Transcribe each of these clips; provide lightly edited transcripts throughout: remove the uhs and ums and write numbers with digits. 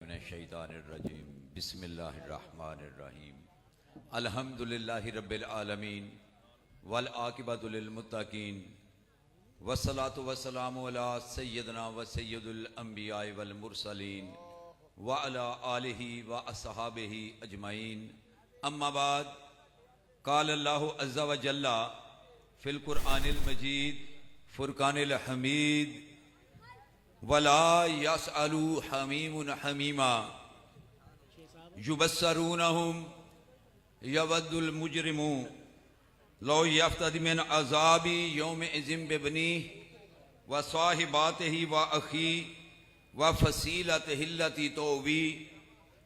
मिनश्शैतानिर्रजीम बिस्मिल्लाहिर्रहमानिर्रहीम अल्हम्दुलिल्लाहि रब्बिल आलमीन वल आकिबतु लिल मुत्तकीन वस्सलातु वस्सलामु अला सय्यिदना व सय्यिदुल अंबिया वल मुरसलीन व अला आलिहि व अस्हाबिहि अजमईन अम्मा बाद क़ाल अल्लाहु अज़्ज़ा व जल्ला फ़िल क़ुरआनिल मजीद फ़ुरक़ानिल हमीद वला यसअलु हमीमुन हमीमा युबस्सरूनहुम यवद्दुल मुजरिमु लौ यफ्तदि मिन अज़ाबी यौमिज़िन बिबनीह व साहिबातिही व अखी व फसीलतिही अल्लती तुवी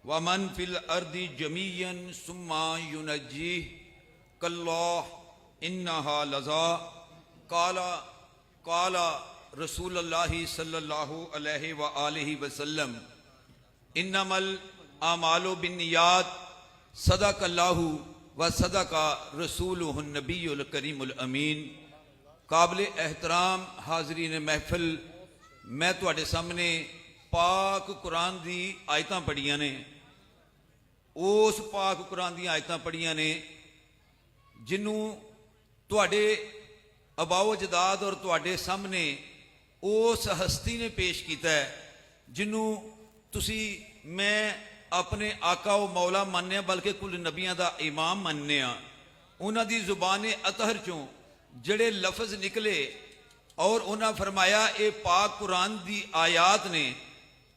व मन फिल अर्दि जमीअन सुम्मा युनज्जीह कल्ला इन्नहा लज़ा काला रसूलुल्लाहि सल्लल्लाहु अलैहि व आलिहि वसल्लम इन्नमल आमालु बिन्नियात सदक़ल्लाहु व सदक़ा रसूलुहुन नबियुल करीमुल अमीन। काबिल एहतराम हाज़रीन महफिल, मैं तुहाडे सामने पाक कुरान दी आयतां पढ़ियां ने। उस पाक कुरान दी आयतां पढ़ियां ने जिन्नू तुहाडे अबाओ अजदाद और तुहाडे सामने उस हस्ती ने पेश किया है जिन्नू तुसी मैं अपने आका व मौला मानने बल्कि कुल नबियां दा इमाम मानने। उन्हां दी जुबान अतहर चों जड़े लफज निकले और उन्हां फरमाया ये पाक कुरान दी आयात ने।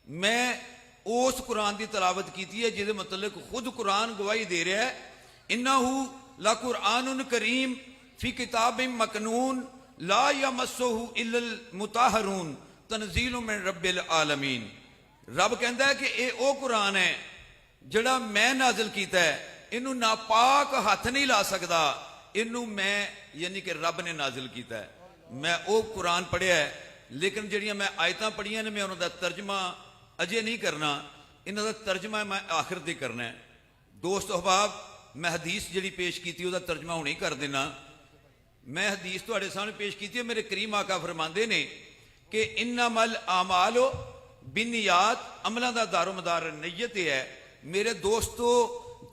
मैं उस कुरान की तलावत की है जिहदे मतलब खुद कुरान गवाही दे रहा है, इन्नहु ला कुरआनुन करीम फी किताबिम मकनून ला यमस्सुहु इल्लल मुताहरून तनजीलुम मिन रब्बिल आलमीन। रब कहता है कि ये वो कुरान है जड़ा मैं नाजिल किया है, इनू नापाक हाथ नहीं ला सकता, इनू मैं यानी कि रब ने नाजिल किया है। मैं वो कुरान पढ़िया है, लेकिन जड़ियाँ मैं आयतां पढ़िया ने मैं उन्होंने तर्जमा अजे नहीं करना, इन्हों का तर्जमा मैं आखिर से करना है। दोस्त अहबाब, मैं हदीस जी पेश की उसका तर्जमा हुणे कर देना। मैं हदीस तुहाडे सामने पेश की है। मेरे करीम आका फरमाते ने कि इन्नमल आमालो बिन्नियात, अमलों का दारो मदार नीयत है। मेरे दोस्तों,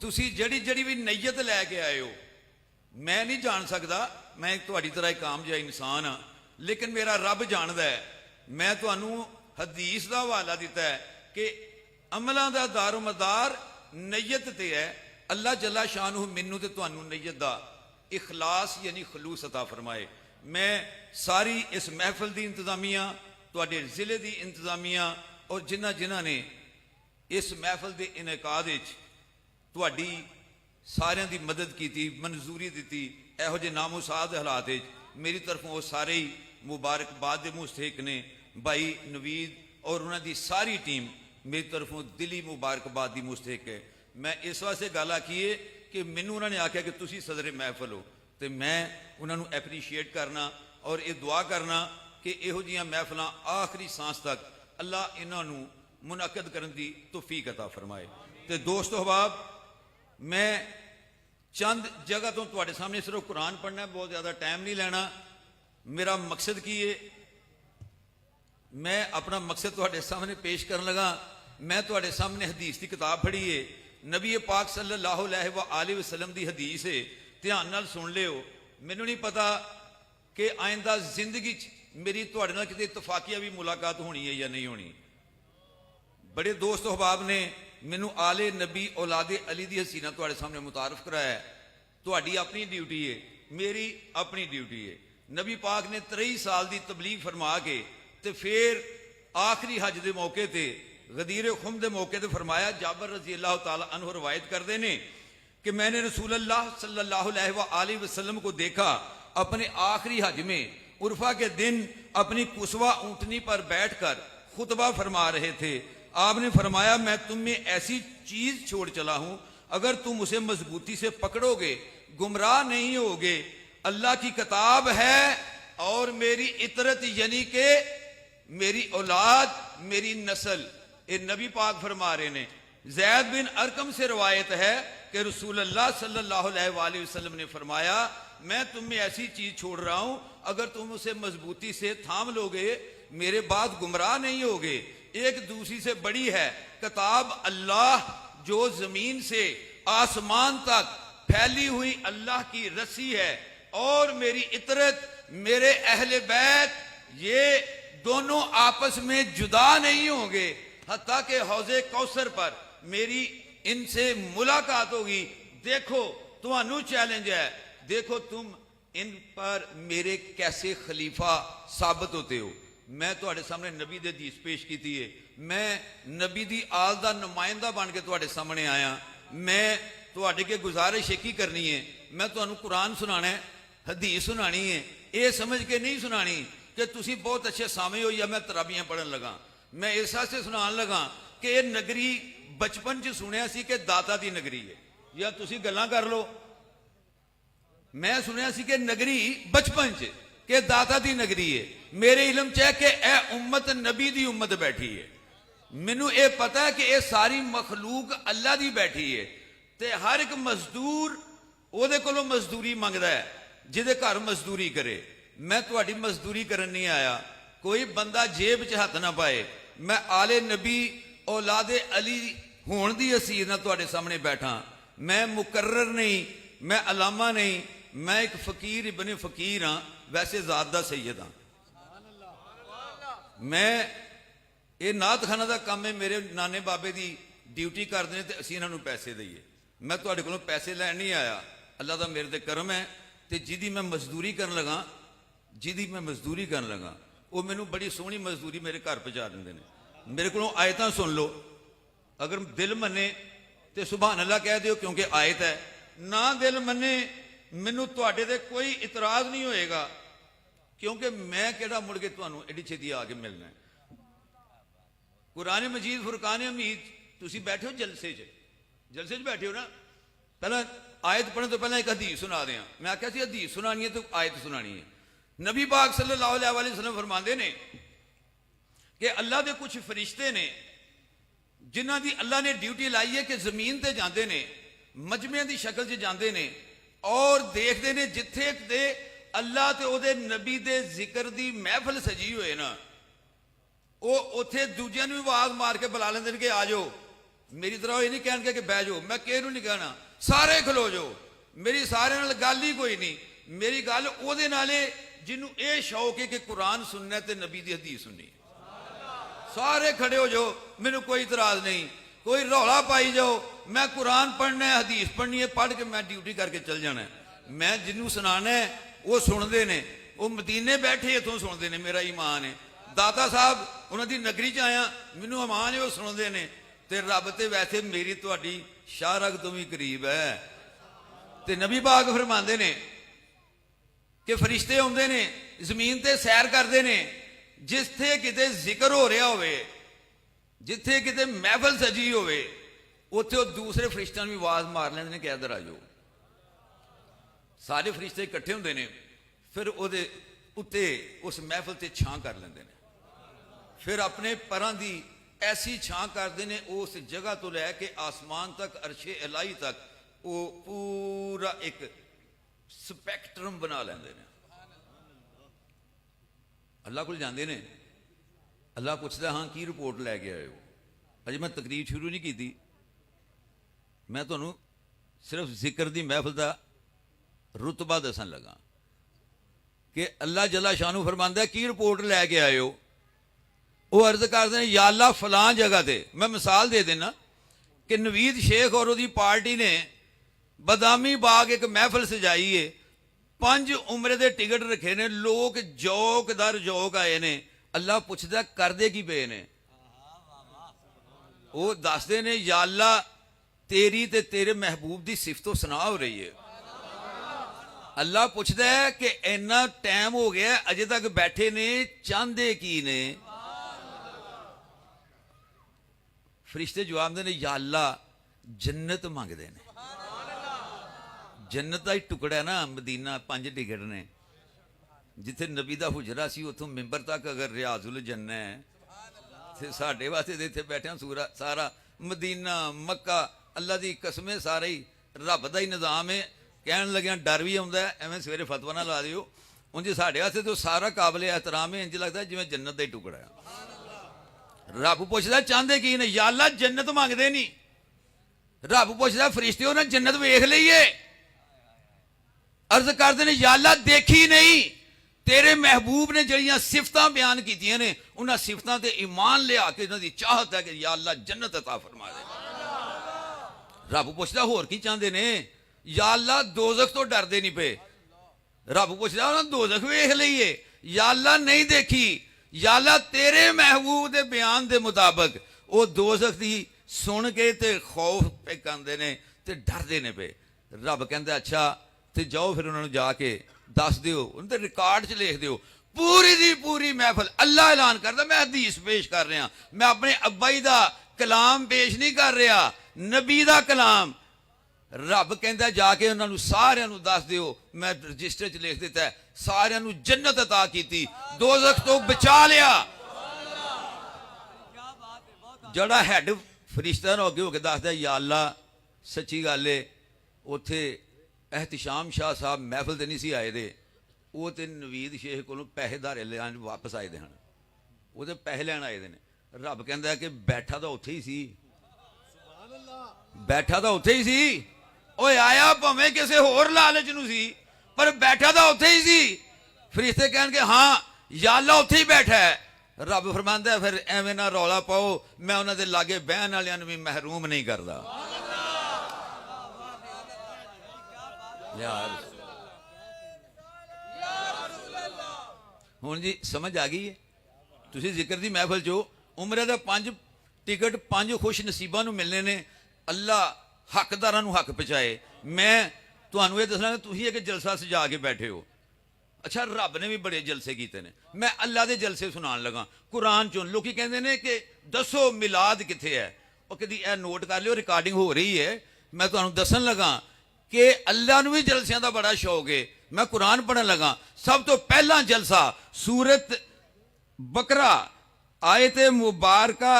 तुसी जड़ी जड़ी भी नीयत लैके आए हो, मैं नहीं जान सकता, मैं तुहाडी तरह एक आम जिहा इंसान हाँ, लेकिन मेरा रब जानदा है। मैं तुहानू हदीस का हवाला दिता है कि अमलों का दारो मदार नीयत ते है। अल्लाह जल्ला शानहू मैनू ते तुहानू नीयत दा इखलास यानी खलूस अता फरमाए। मैं सारी इस महफिल की इंतजामिया, तुहाडे जिले की इंतजामिया और जिन्हां जिन्हां ने इस महफिल के इनकाद तुहाडी सारियां दी मदद की, मंजूरी दी, इहो जे नामुसाद हालात मेरी तरफों वो सारे ही मुबारकबाद के मुस्तहिक ने। भाई नवीद और उन्होंने सारी टीम मेरी तरफों दिली मुबारकबाद की मुस्तहिक है। मैं इस वास्ते गल आखी है कि मैनू उन्होंने आख्या कि तुसी सदरे महफिल हो, तो मैं उन्होंने एप्रीशिएट करना और ये दुआ करना कि इहो जिहियां महफिलां आखिरी सांस तक अल्लाह इन्हों मुनअक्कद करन दी तौफीक अता फरमाए। तो दोस्त अहबाब, मैं चंद जगह तो तुहाडे सामने सिर्फ कुरान पढ़ना, बहुत ज़्यादा टाइम नहीं लेना। मेरा मकसद की है, मैं अपना मकसद तुहाडे सामने पेश करन लगा। मैं तुहाडे सामने हदीस की किताब पढ़ी है, नबी पाक सल्लल्लाहु अलैहि वसल्लम की हदीस है। ध्यान नाल सुन लियो। मैनू नहीं पता कि आइंदा जिंदगी मेरी तुहाडे नाल किते इतफाकिया भी मुलाकात होनी है या नहीं होनी। बड़े दोस्त अहबाब ने मैनू आले नबी औलादे अली दी हसीना तुहाडे सामने मुतारफ कराया। तुहाडी अपनी ड्यूटी है, मेरी अपनी ड्यूटी है। नबी पाक ने 23 साल की तबलीग फरमा के ते फिर आखिरी हज के मौके पर गदीर खुम के मौके पर फरमाया। जाबर रजी अल्लाह तआला अन्हु रवायत करते हैं कि मैंने रसूलुल्लाह सल्लल्लाहु अलैहि वसल्लम को देखा अपने आखिरी हज में उर्फा के दिन अपनी कुसवा ऊंटनी पर बैठकर खुतबा फरमा रहे थे। आपने फरमाया, मैं तुम में ऐसी चीज छोड़ चला हूं, अगर तुम उसे मजबूती से पकड़ोगे गुमराह नहीं होगे। अल्लाह की किताब है और मेरी इतरत यानी के मेरी औलाद, मेरी नस्ल। ये नबी पाक फरमा रहे ने। जैद बिन अरकम से रवायत है कि रसूलुल्लाह सल्लल्लाहु अलैहि वसल्लम ने फरमाया, मैं तुम में ऐसी चीज छोड़ रहा हूं, अगर तुम उसे मजबूती से थाम लोगे मेरे बाद गुमराह नहीं होगे। एक दूसरी से बड़ी है। किताब अल्लाह जो जमीन से आसमान तक फैली हुई अल्लाह की रस्सी है, और मेरी इतरत, मेरे अहले बैत, ये दोनों आपस में जुदा नहीं होंगे हत्ता के हौजे कौसर पर मेरी इनसे मुलाकात होगी। देखो तुहानू चैलेंज है, देखो तुम इन पर मेरे कैसे खलीफा साबित होते हो। मैं तुहाडे सामने नबी दे हदीस पेश की है, मैं नबी दी आल दा नुमाइंदा बन के तुहाडे सामने आया। मैं तुहाडे के गुजारिश एक ही करनी है, मैं तुहानू कुरान सुनाना है, हदीस सुनानी है। ये समझ के नहीं सुनानी कि तुसी बहुत अच्छे सामे हो या मैं तराबियां पढ़न लगा। मैं इस वास्ते सुनान लगा कि ये नगरी बचपन च सुनिया सी कि दाता दी नगरी है, या तुसी गल्लां कर लो। मैं सुनिया सी कि नगरी बचपन च कि दाता दी नगरी है। मेरे इलम च है कि ए उम्मत नबी दी उम्मत बैठी है। मैनू ये पता है कि ये सारी मखलूक अल्लाह दी बैठी है, ते हर एक मजदूर ओदे कोलों मजदूरी मंगदा है, जिहदे घर मजदूरी करे। मैं तुहाडी मजदूरी करन नहीं आया, कोई बंदा जेब च हथ ना पाए। मैं आले नबी औलादे अली होण दी हसीर नाल तुहाडे सामने बैठा। मैं मुकर्रर नहीं, मैं अलामा नहीं, मैं एक फकीर इबन फकीर हाँ, वैसे जात दा सैयद हाँ। मैं ये नात खाना का काम है, मेरे नाने बाबे की ड्यूटी करते हैं तो असीं इन्हां नूं पैसे दईए। मैं तुहाडे कोलों पैसे लैण नहीं आया, अल्लाह दा मेरे ते करम है। तो जिहदी मैं मजदूरी करन लगा, जिहदी मैं मजदूरी करन लगा, वो मैनूं बड़ी सोहनी मजदूरी मेरे घर पहुंचा दिंदे ने। मेरे कोलों आयतां सुन लो, अगर दिल मने तो सुभान अल्लाह कह दिओ क्योंकि आयत है, ना दिल मने मैनूं तुहाडे ते कोई इतराज नहीं होएगा, क्योंकि मैं किहड़ा मुड़ के तुहानूं एडी छेती आके मिलना है। कुरान मजीद फुरकान हमीद तुसी बैठे हो जलसे च बैठे हो ना। पहला आयत पढ़ने तो पहले एक हदीस सुना दें। मैं आख्या सी हदीस सुनानी है तो आयत सुनानी है। नबी पाक सल्लल्लाहु अलैहि वसल्लम फरमाते ने कि अल्लाह के कुछ फरिश्ते ने जिन्हां दी अल्लाह ने ड्यूटी लाई है कि जमीन ते जांदे ने, मजमे की शक्ल च जांदे ने और देखते ने जिथे ते अल्लाह ते ओदे नबी दे जिक्र दी महफिल सजी होए ना, वो उथे दूजिया भी आवाज मार के बुला लेंगे कि आ जाओ। मेरी तरह ये नहीं कहने कि बह जाओ, मैं किसी नहीं कहना सारे खलो जाओ। मेरी सारे नाल गल ही कोई नहीं, मेरी गल ओदे नाले जिन्हों ये शौक है कि कुरान सुनना ते नबी दी हदीस सुननी। सारे खड़े हो जाओ, मैनू कोई इतराज नहीं, कोई रौला पाई जाओ। मैं कुरान पढ़ना है, हदीस पढ़नी है, पढ़ के मैं ड्यूटी करके चल जाना है। मैं जिन्हों सुनाना है वो सुनते ने, वो मदीने बैठे इतों सुनते ने। मेरा ईमान है, दाता साहब उन्होंने नगरी च आया, मैनू अमान है, वो सुनते ने। ते रब ते वैसे मेरी तुहाडी शाहरग तो भी करीब है। ते नबी पाक फरमाते ने कि फरिश्ते आउंदे ने, जमीन ते सैर करते ने, जिथे किते जिक्र हो रहा होवे, जिथे किते महफिल सजी होवे, उत्थे वो दूसरे फरिश्तियां भी आवाज मार लेंदे ने कि इधर आ जाओ। सारे फरिश्ते इकट्ठे होंदे ने, फिर उहदे उत्ते उस महफिल ते छां कर लेंदे ने, फिर अपने परां दी ऐसी छां करते हैं उस जगह तो लैके आसमान तक, अरशे इलाही तक, वो पूरा एक स्पैक्ट्रम बना लेंदे ने। अल्लाह को जाते हैं, अल्लाह पूछता हाँ की रिपोर्ट लैके आए हो। अजे मैं तकरीर शुरू नहीं की, मैं तुहानू सिर्फ जिक्र दी महफिल का रुतबा दसन लगा कि अल्लाह जल्ला शानू फरमांदा की रिपोर्ट लैके आए हो। वो अर्ज करते हैं या अल्लाह फलां जगह ते, मैं मिसाल दे देना कि नवीद शेख और उसकी पार्टी ने बदामी बाग एक महफिल सजाई है, 5 उम्रे के टिकट रखे ने, लोग जौक दर जौक आए ने। अल्लाह पुछदा करदे की पे ने, वो दसदे ने या अल्लाह तेरी ते तेरे महबूब की सिफतो सुना हो रही है। अल्लाह पुछदा है कि इन्ना टाइम हो गया अजे तक बैठे ने, चाहते की ने। फरिश्ते जवाब देने या अल्लाह जन्नत मंगते हैं। जन्नत का ही टुकड़ा है ना मदीना, 5 टिकट ने, जिथे नबी का हुजरा सी उतों मिंबर तक अगर रियाजुल जन्ना है तो साढ़े वास्ते तो इतने बैठे सूरा सारा मदीना मक्का अल्लाह की कसमें सारा ही रब का ही निज़ाम है। कहन लग्या डर भी आता है, एवं सवेरे फतवा ना ला दिओ। उंज साढ़े वास्ते तो सारा काबिल एहतराम है, इंज लगता है जिवें जन्नत का ही टुकड़ा है। रब पुछदा चाहते की ने, या अल्लाह जन्नत मंगते नहीं। रब पुछदा फरिश्ते उन्हें जन्नत वेख लईए। अर्ज करते हैं, या अल्लाह देखी नहीं। तेरे महबूब ने जड़ियां सिफतां बयान कीतियां ने, उन्हां सिफतां ते ईमान लिया के उन्हां दी चाहत है कि या अल्लाह जन्नत अता फरमा दे। रब पुछदा होर की चाहते ने, या अल्लाह दोजख तो डरदे नहीं पे। रब पुछदा उन्हां दोजख वेख लईए। या अल्लाह नहीं देखी। या अल्लाह तेरे महबूब दे बयान दे मुताबिक वो दोजख दी सुन के ते खौफ पे करते ने ते डरदे ने पे। रब कहंदा अच्छा ते जाओ फिर उन्होंने जाके दस दिओ, उन्हें रिकॉर्ड च लिख दिओ। पूरी दी पूरी महफिल अल्लाह ऐलान करदा, मैं हदीस पेश कर रहा, मैं अपने अब्बा जी दा कलाम पेश नहीं कर रहा, नबी दा कलाम। रब कहंदा जाके उन्होंने सारिਆਂ ਨੂੰ दस दिओ, मैं रजिस्टर च लिख दिता है, सारिਆਂ ਨੂੰ जन्नत अता की, दोजख तो बचा लिया। जड़ा हैड फरिश्ता ने अगे होकर दसदा, या अल्लाह सच्ची गल है उत्थे एहतिशाम शाह साहब महफिल ते नहीं सी आए दे, वो तो नवीद शेख को पैसे धारे लैन वापस आए दे हैं, वो तो पैसे लैन आए दे ने। रब कहंदा कि बैठा तो उत्थे ही सी, बैठा तो उत्थे ही सी। ओए आया भावें किसी होर लालच नूं सी, पर बैठा तो उत्थे ही सी। फरिश्ते कहणगे हाँ या अल्लाह उत्थे ही बैठा है। रब फरमांदा फिर एवें ना रौला पाओ, मैं उन्हां दे लागे बहन वालियां नूं भी महरूम नहीं करदा। यार हुण जी समझ आ गई है। तुसीं जिक्र दी महफिल चो उमरे दा 5 टिकट 5 खुश नसीबां नूं मिलने ने। अल्लाह हकदारां नूं हक पहुंचाए। मैं तुहानूं ये दसना, तुसीं एक जलसा सजा के बैठे हो। अच्छा रब ने भी बड़े जलसे किए ने, मैं अल्लाह के जलसे सुनान लगा। कुरान चो लोग कहते हैं कि दसो मिलाद किथे है, वो कभी यह नोट कर लियो, रिकॉर्डिंग हो रही है। मैं तुहानूं दसन लगा कि अल्लाह नूं भी जलसियां दा बड़ा शौक है। मैं कुरान पढ़न लगा, सब तो पहला जलसा सूरत बकरा आयत मुबारका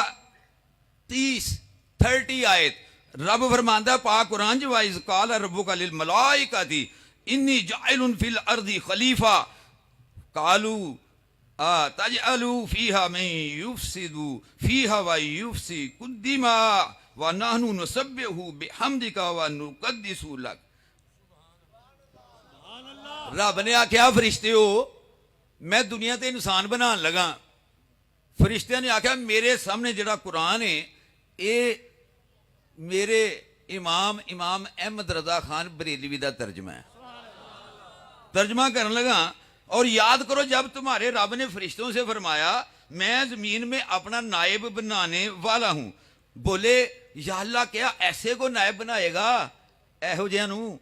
30 आयत। रब फरमांदा पाक कुरान च, वाइज काल रब्बुका लिल मलाइकाति इन्नी जाइलुन फिल अर्दी खलीफा कालू तजअलू फीहा मन युफसिदु फीहा व युफसी कुद्दिमा व नहनु नुसब्बिहु बिहम्दिका व नुकद्दिसु लक। रब ने आख्या फरिश्ते हो, मैं दुनिया ते इंसान बनान लगा। फरिश्तियां ने आख्या मेरे सामने जिहड़ा कुरान है ये मेरे इमाम अहमद रजा खान बरेलवी का तर्जमा है। तर्जमा करने लगा और याद करो जब तुम्हारे रब ने फरिश्तों से फरमाया मैं जमीन में अपना नायब बनाने वाला हूं, बोले या अल्लाह क्या ऐसे को नायब बनाएगा, एहो जिहां नूं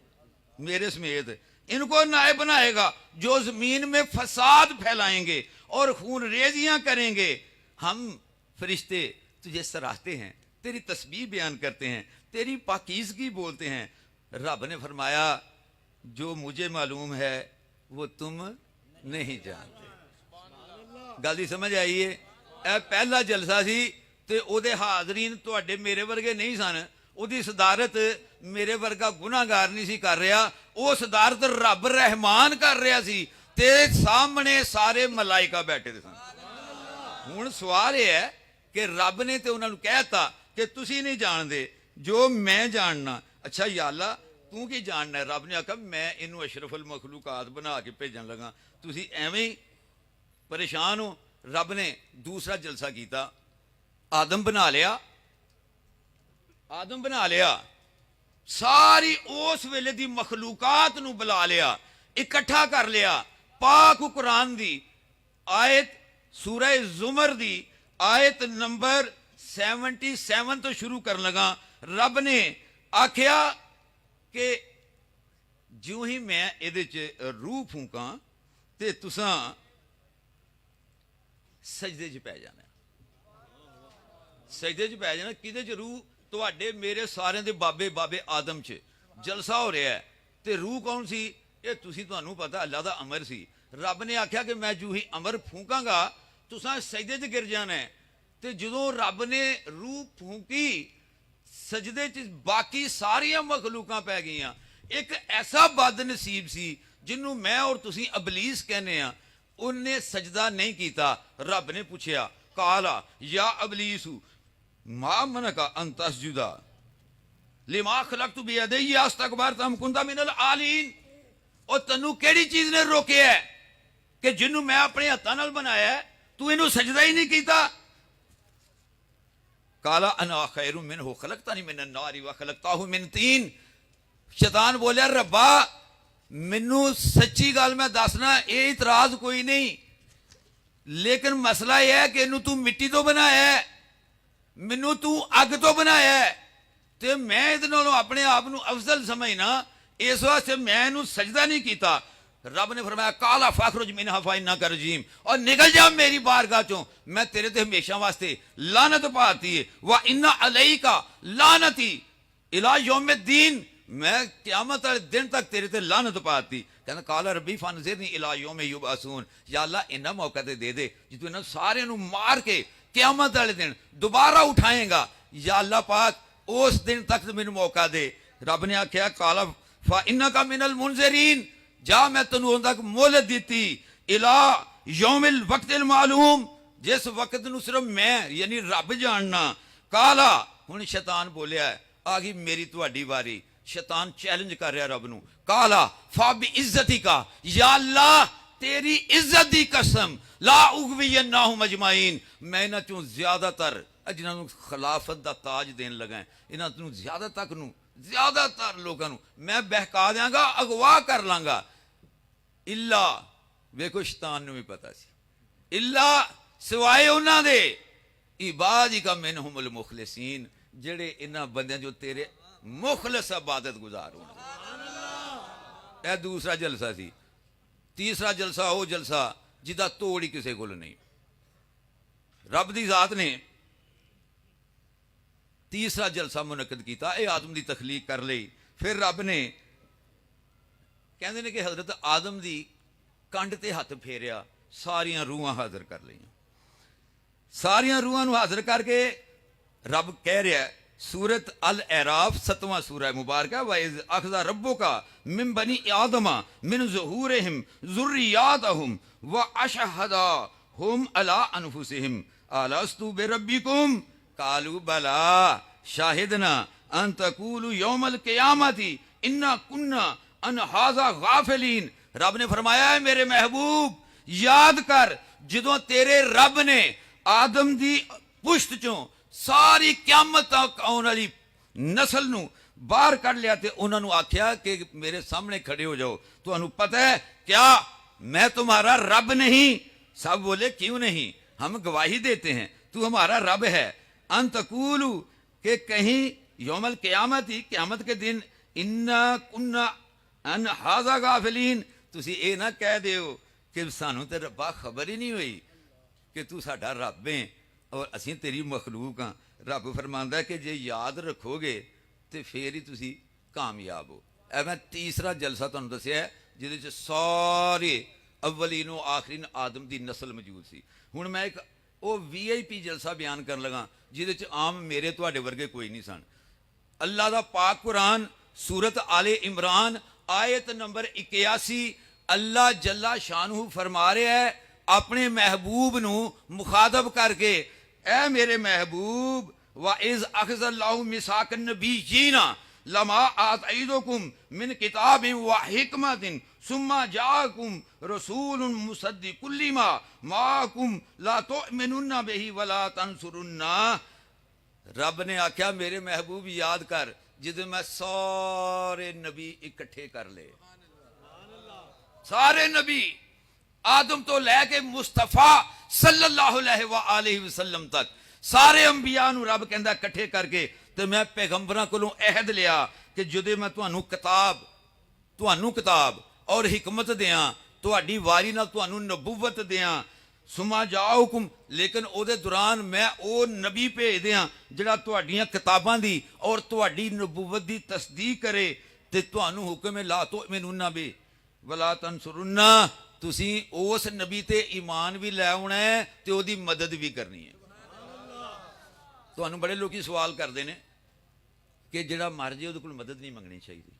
मेरे समेत इनको नायब बनाएगा जो जमीन में फसाद फैलाएंगे और खून रेजियां करेंगे। हम फरिश्ते तुझे सराहते हैं, तेरी तस्बीह बयान करते हैं, तेरी पाकीज़गी बोलते हैं। रब ने फरमाया जो मुझे मालूम है वो तुम नहीं जानते। गल दी समझ आई है। यह पहला जलसा सी ते ओदे हाजरीन तुहाडे मेरे वर्गे नहीं सन। ओदी सदारत मेरे वर्गा गुनाहगार नहीं सी कर रहा, वो सदारत रब रहमान कर रहा सी ते सामने सारे मलाइका बैठे सन। हुण सवाल यह है कि रब ने तो उन्होंने कहता कि तुसी नहीं जानते जो मैं जानना। अच्छा या अल्लाह तू की जानना है? रब ने आखा मैं इनू अशरफुल मखलूकात बना के भेजन लगा, तुसी एवें ही परेशान हो। रब ने दूसरा जलसा किया, आदम बना लिया। आदम बना लिया, सारी उस वेले दी मखलूकात नू बुला लिया, इकट्ठा कर लिया। पाक कुरान दी आयत सूरह जुमर दी आयत नंबर 77 तो शुरू कर लगा। रब ने आख्या कि जो ही मैं ये रूह फूका ते तुसा सजदे च पै जाना, सजदे च पै जाना। किदे च? रूह तुहाडे मेरे सारे दे बाबे बाबे आदम च जलसा हो रहा है। ते रूह कौन सी? ये तुसी तुहानू पता अल्लाह दा अमर सी। रब ने आख्या कि मैं जो ही अमर फूकांगा तुसा सजदे च गिर जाना है। ते जदों रब ने रूह फूकी सजदे च बाकी सारियां मखलूकां पै गईयां। एक ऐसा बद नसीब सी जिन्हों मैं और तुसी अबलीस कहने आ, उन्हें सजदा नहीं किया। रब ने पूछया काला या अबलीसु मा मनका अन तस्जुदा लिमा खलकतु बियदैया अस्तकबरता अम कुंता मिनल आलीन। और तन्नू केड़ी चीज ने रोके है कि जिन्नू मैं अपने हत्थां नाल बनाया है तू इनू सजदा ही नहीं कीता। काला अना खैरु मिनहु खलकतनी मिनन नारी व खलकताहु मिन तीन। शैतान बोलिया रब्बा मैनू सच्ची गल मैं दसना ये इतराज कोई नहीं, लेकिन मसला यह है कि इनू तू मिट्टी तो बनाया है, मैनू तू अग तो बनाया है, ते मैं इहदे नालों अपने आप नू अफजल समझना, इस वास्ते मैं इनू सजदा नहीं किया। रब ने फरमाया काला फखरुज मिनहा फइन्ना का रजीम, और निकल जा मेरी बारगाह चों, मैं तेरे ते हमेशा वास्ते लानत पाती है। व इन्ना अलैका लानती इला यौमिद्दीन, मैं क़यामत वाले दिन तक तेरे ते लानत पाती। कहना काला रब्बी फनज़िरनी इला यौमि युबअसून, या अल्लाह इन्ना मौका ते दे दे जितू इन्हां सारे नू मार के क़यामत वाले दिन दोबारा उठाएगा, या अल्लाह पाक उस दिन तक मैनू मौका दे। रब ने आख्या काला फा इन्नका मिनल मुनज़िरीन, जा मैं तेनू उन तक मोहलत दी इला यौमिल वक्तिल मालूम, जिस वक्त नू सिर्फ मैं यानी रब जानना। काला हुण शैतान बोलिया आ गई मेरी तुहाडी वारी। शैतान चैलेंज कर रहा रब नू। काला फा बि इज्जती का, या अल्लाह तेरी इज्जत दी कसम ला उगवियन्नाहुम अजमाइन, मैं इन्हां चों ज्यादातर जिन्हां नू खिलाफत दा ताज देन लगा इन्हां नू ज्यादातर लोगों नू मैं बहका देंगा, अगवा कर लांगा। इल्ला वेखो शैतान नू भी पता सी, इल्ला सिवाए उन्हां दे इबादी का मिनहुमुल मुखलिसीन, जेड़े इन्हां बंदियां जो तेरे मुखलिस इबादत गुजार होने। यह दूसरा जलसा सी। तीसरा जलसा वो जलसा जिदा तोड़ ही किसी को नहीं। रब दी जात ने तीसरा जलसा मुनक्कद किया, यह आदम की तखलीक कर ली। फिर रब ने कहते हैं कि हजरत आदम की कंड ते हथ फेरिया, सारिया रूहां हाजिर कर लिया। सारिया रूहां नू हाजिर करके रब कह रहा है, सूरत अल एराफ 7वां सूरा मुबारक, वाइज अखज़ा रब्बुका मिन बनी आदमा मिन ज़ुहूरिहिम ज़ुर्रियातहुम व अशहदहुम अला अनफुसिहिम अलस्तु बिरब्बिकुम कालू बला शाहिदना अन तकूलू यौमल क़ियामती इन्ना कुन्ना अन हाज़ा गाफिलीन। रब ने फरमाया है मेरे महबूब याद कर जदों तेरे रब ने आदम दी पुश्त चों सारी क़यामत तक आने वाली नस्ल नू बाहर कढ़ लिया, तो उन्होंने आख्या कि मेरे सामने खड़े हो जाओ। तो पता है क्या मैं तुम्हारा रब नहीं? सब बोले क्यों नहीं, हम गवाही देते हैं तू हमारा रब है। अंतकूलू के कहीं यौमल क़यामत ही क़यामत के दिन इन्ना कुन्ना अन हाज़ा गाफिलीन, तुसी ये ना कह दो कि सानू तो रब्बा खबर ही नहीं हुई कि तू साडा रब है और असीं तेरी मखलूक हाँ। रब फरमांदा है कि जे याद रखोगे तो फिर ही तुसी कामयाब हो। मैं तीसरा जलसा तुहानूं दस्सिया है जिहदे च सारे अव्वलीनो आखरीन आदम की नस्ल मौजूद सी। हुण मैं एक वो VIP जलसा बयान कर लगा जिहदे च आम मेरे तुहाडे वर्गे कोई नहीं सन। अल्लाह दा पाक कुरान सूरत आले इमरान आयत नंबर 81, अल्लाह जल्ला शानहू फरमा रहा है अपने महबूब नू मुखातब करके, ऐ मेरे महबूब व इज़ अख़ज़ल्लाहु मिसाक़न नबिय्यीना लमा आतईदुकुम मिन किताबिन व हिकमतिन सुम्मा जाअकुम रसूलुन मुसद्दिकुल लिमा माअकुम ला तुअमिनुन्ना बिही व ला तंसुरुन्ना। रब ने आख्या मेरे महबूब याद कर जिदे मैं सारे नबी इकट्ठे कर ले, सारे नबी आदम तो लैके मुस्तफा सल्लल्लाहु अलैहि वसल्लम तक सारे अंबिया नू रब कहंदा इकट्ठे करके ते मैं पैगंबरां कोलों अहद लिया कि जदे मैं तुहानू किताब और हिकमत दियां, तुहाडी वारी नाल तुहानू नबूवत दियां, सुमा जाओकुम, लेकिन ओदे दौरान मैं ओ नबी भेज दियां जिहड़ा तुहाडीआं किताबां दी और तुहाडी नबूवत दी तस्दीक करे, ते तुहानू हुक्म है ला तुअमिनुन्ना बि वला तंसुरुन्ना, तुसी उस नबी ते ईमान भी लै आउणा है ते ओदी मदद भी करनी है। तुहानू बड़े लोग सवाल करते हैं कि जिहड़ा मर जाए उहदे कोल मदद नहीं मंगनी चाहिए।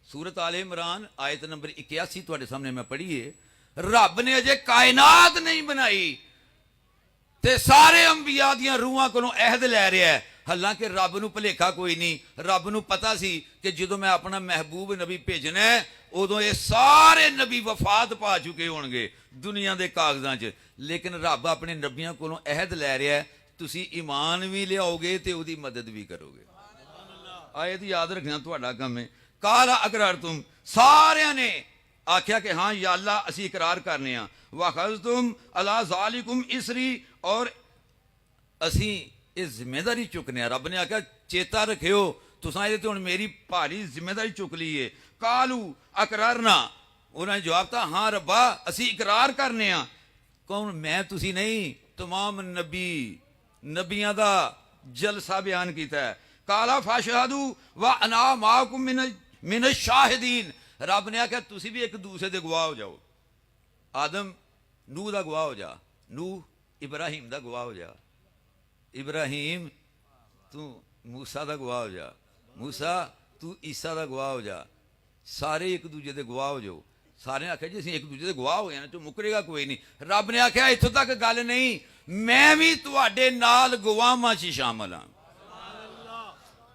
सूरत आले इमरान आयत नंबर 81 तुहाडे सामने मैं पढ़ी है। रब ने अजे कायनात नहीं बनाई ਤੇ ਸਾਰੇ ਅੰਬੀਆ ਦੀਆਂ ਰੂਹਾਂ ਕੋਲੋਂ ਅਹਿਦ ਲੈ ਰਿਹਾ ਹੈ। ਹਾਲਾਂਕਿ ਰੱਬ ਨੂੰ ਭੁਲੇਖਾ ਕੋਈ ਨਹੀਂ, ਰੱਬ ਨੂੰ ਪਤਾ ਸੀ ਕਿ ਜਦੋਂ ਮੈਂ ਆਪਣਾ ਮਹਿਬੂਬ ਨਬੀ ਭੇਜਣਾ ਹੈ ਉਦੋਂ ਇਹ ਸਾਰੇ ਨਬੀ ਵਫਾਤ ਪਾ ਚੁੱਕੇ ਹੋਣਗੇ ਦੁਨੀਆ ਦੇ ਕਾਗਜ਼ਾਂ 'ਚ। ਲੇਕਿਨ ਰੱਬ ਆਪਣੇ ਨਬੀਆਂ ਕੋਲੋਂ ਅਹਿਦ ਲੈ ਰਿਹਾ ਹੈ, ਤੁਸੀਂ ਈਮਾਨ ਵੀ ਲਿਆਓਗੇ ਤੇ ਉਹਦੀ ਮਦਦ ਵੀ ਕਰੋਗੇ। ਆਇਤ ਯਾਦ ਰੱਖਣਾ ਤੁਹਾਡਾ ਕੰਮ ਹੈ। ਕਾਲਾ ਅਕਰਾਰ ਤੁਮ, ਸਾਰਿਆਂ ਨੇ ਆਖਿਆ ਕਿ ਹਾਂ ਯਾ ਅੱਲਾ ਅਸੀਂ ਇਕਰਾਰ ਕਰਨੇ ਆ। ਵਖਜ਼ਤੁਮ ਅਲਾ ਜ਼ਾਲਿकुम ਇਸਰੀ, ਔਰ ਅਸੀਂ ਇਹ ਜ਼ਿੰਮੇਵਾਰੀ ਚੁੱਕਨੇ ਆ। ਰੱਬ ਨੇ ਆਖਿਆ ਚੇਤਾ ਰੱਖਿਓ ਤੁਸੀਂ ਇਹਦੇ ਤੇ ਹੁਣ ਮੇਰੀ ਭਾਰੀ ਜ਼ਿੰਮੇਵਾਰੀ ਚੁੱਕ ਲਈ ਏ। ਕਾਲੂ ਅਕਰਾਰਨਾ, ਉਹਨਾਂ ਨੇ ਜਵਾਬ ਦਿੱਤਾ ਹਾਂ ਰੱਬਾ ਅਸੀਂ ਇਕਰਾਰ ਕਰਨੇ ਆ। ਕੌਣ? ਮੈਂ ਤੁਸੀਂ ਨਹੀਂ, तमाम ਨਬੀਆਂ ਦਾ ਜਲਸਾ ਬਿਆਨ ਕੀਤਾ ਹੈ। ਕਾਲਾ ਫਸ਼ਹਦੂ व अना माकुम मिन शाहिदीन, ਰੱਬ ਨੇ ਆਖਿਆ ਤੁਸੀਂ ਵੀ ਇੱਕ ਦੂਸਰੇ ਦੇ ਗਵਾਹ ਹੋ ਜਾਓ। ਆਦਮ ਨੂਹ ਦਾ ਗਵਾਹ ਹੋ ਜਾ, ਨੂਹ ਇਬਰਾਹੀਮ ਦਾ ਗਵਾਹ ਹੋ ਜਾ, ਇਬਰਾਹੀਮ ਤੂੰ ਮੂਸਾ ਦਾ ਗਵਾਹ ਹੋ ਜਾ, ਮੂਸਾ ਤੂੰ ਈਸਾ ਦਾ ਗਵਾਹ ਹੋ ਜਾ। ਸਾਰੇ ਇੱਕ ਦੂਜੇ ਦੇ ਗਵਾਹ ਹੋ ਜਾਓ। ਸਾਰਿਆਂ ਨੇ ਆਖਿਆ ਜੀ ਅਸੀਂ ਇੱਕ ਦੂਜੇ ਦੇ ਗਵਾਹ ਹੋ ਜਾਣਾ, ਤੂੰ ਮੁਕਰੇਗਾ ਕੋਈ ਨਹੀਂ। ਰੱਬ ਨੇ ਆਖਿਆ ਇੱਥੋਂ ਤੱਕ ਗੱਲ ਨਹੀਂ, ਮੈਂ ਵੀ ਤੁਹਾਡੇ ਨਾਲ ਗਵਾਹਾਂ 'ਚ ਸ਼ਾਮਲ ਹਾਂ।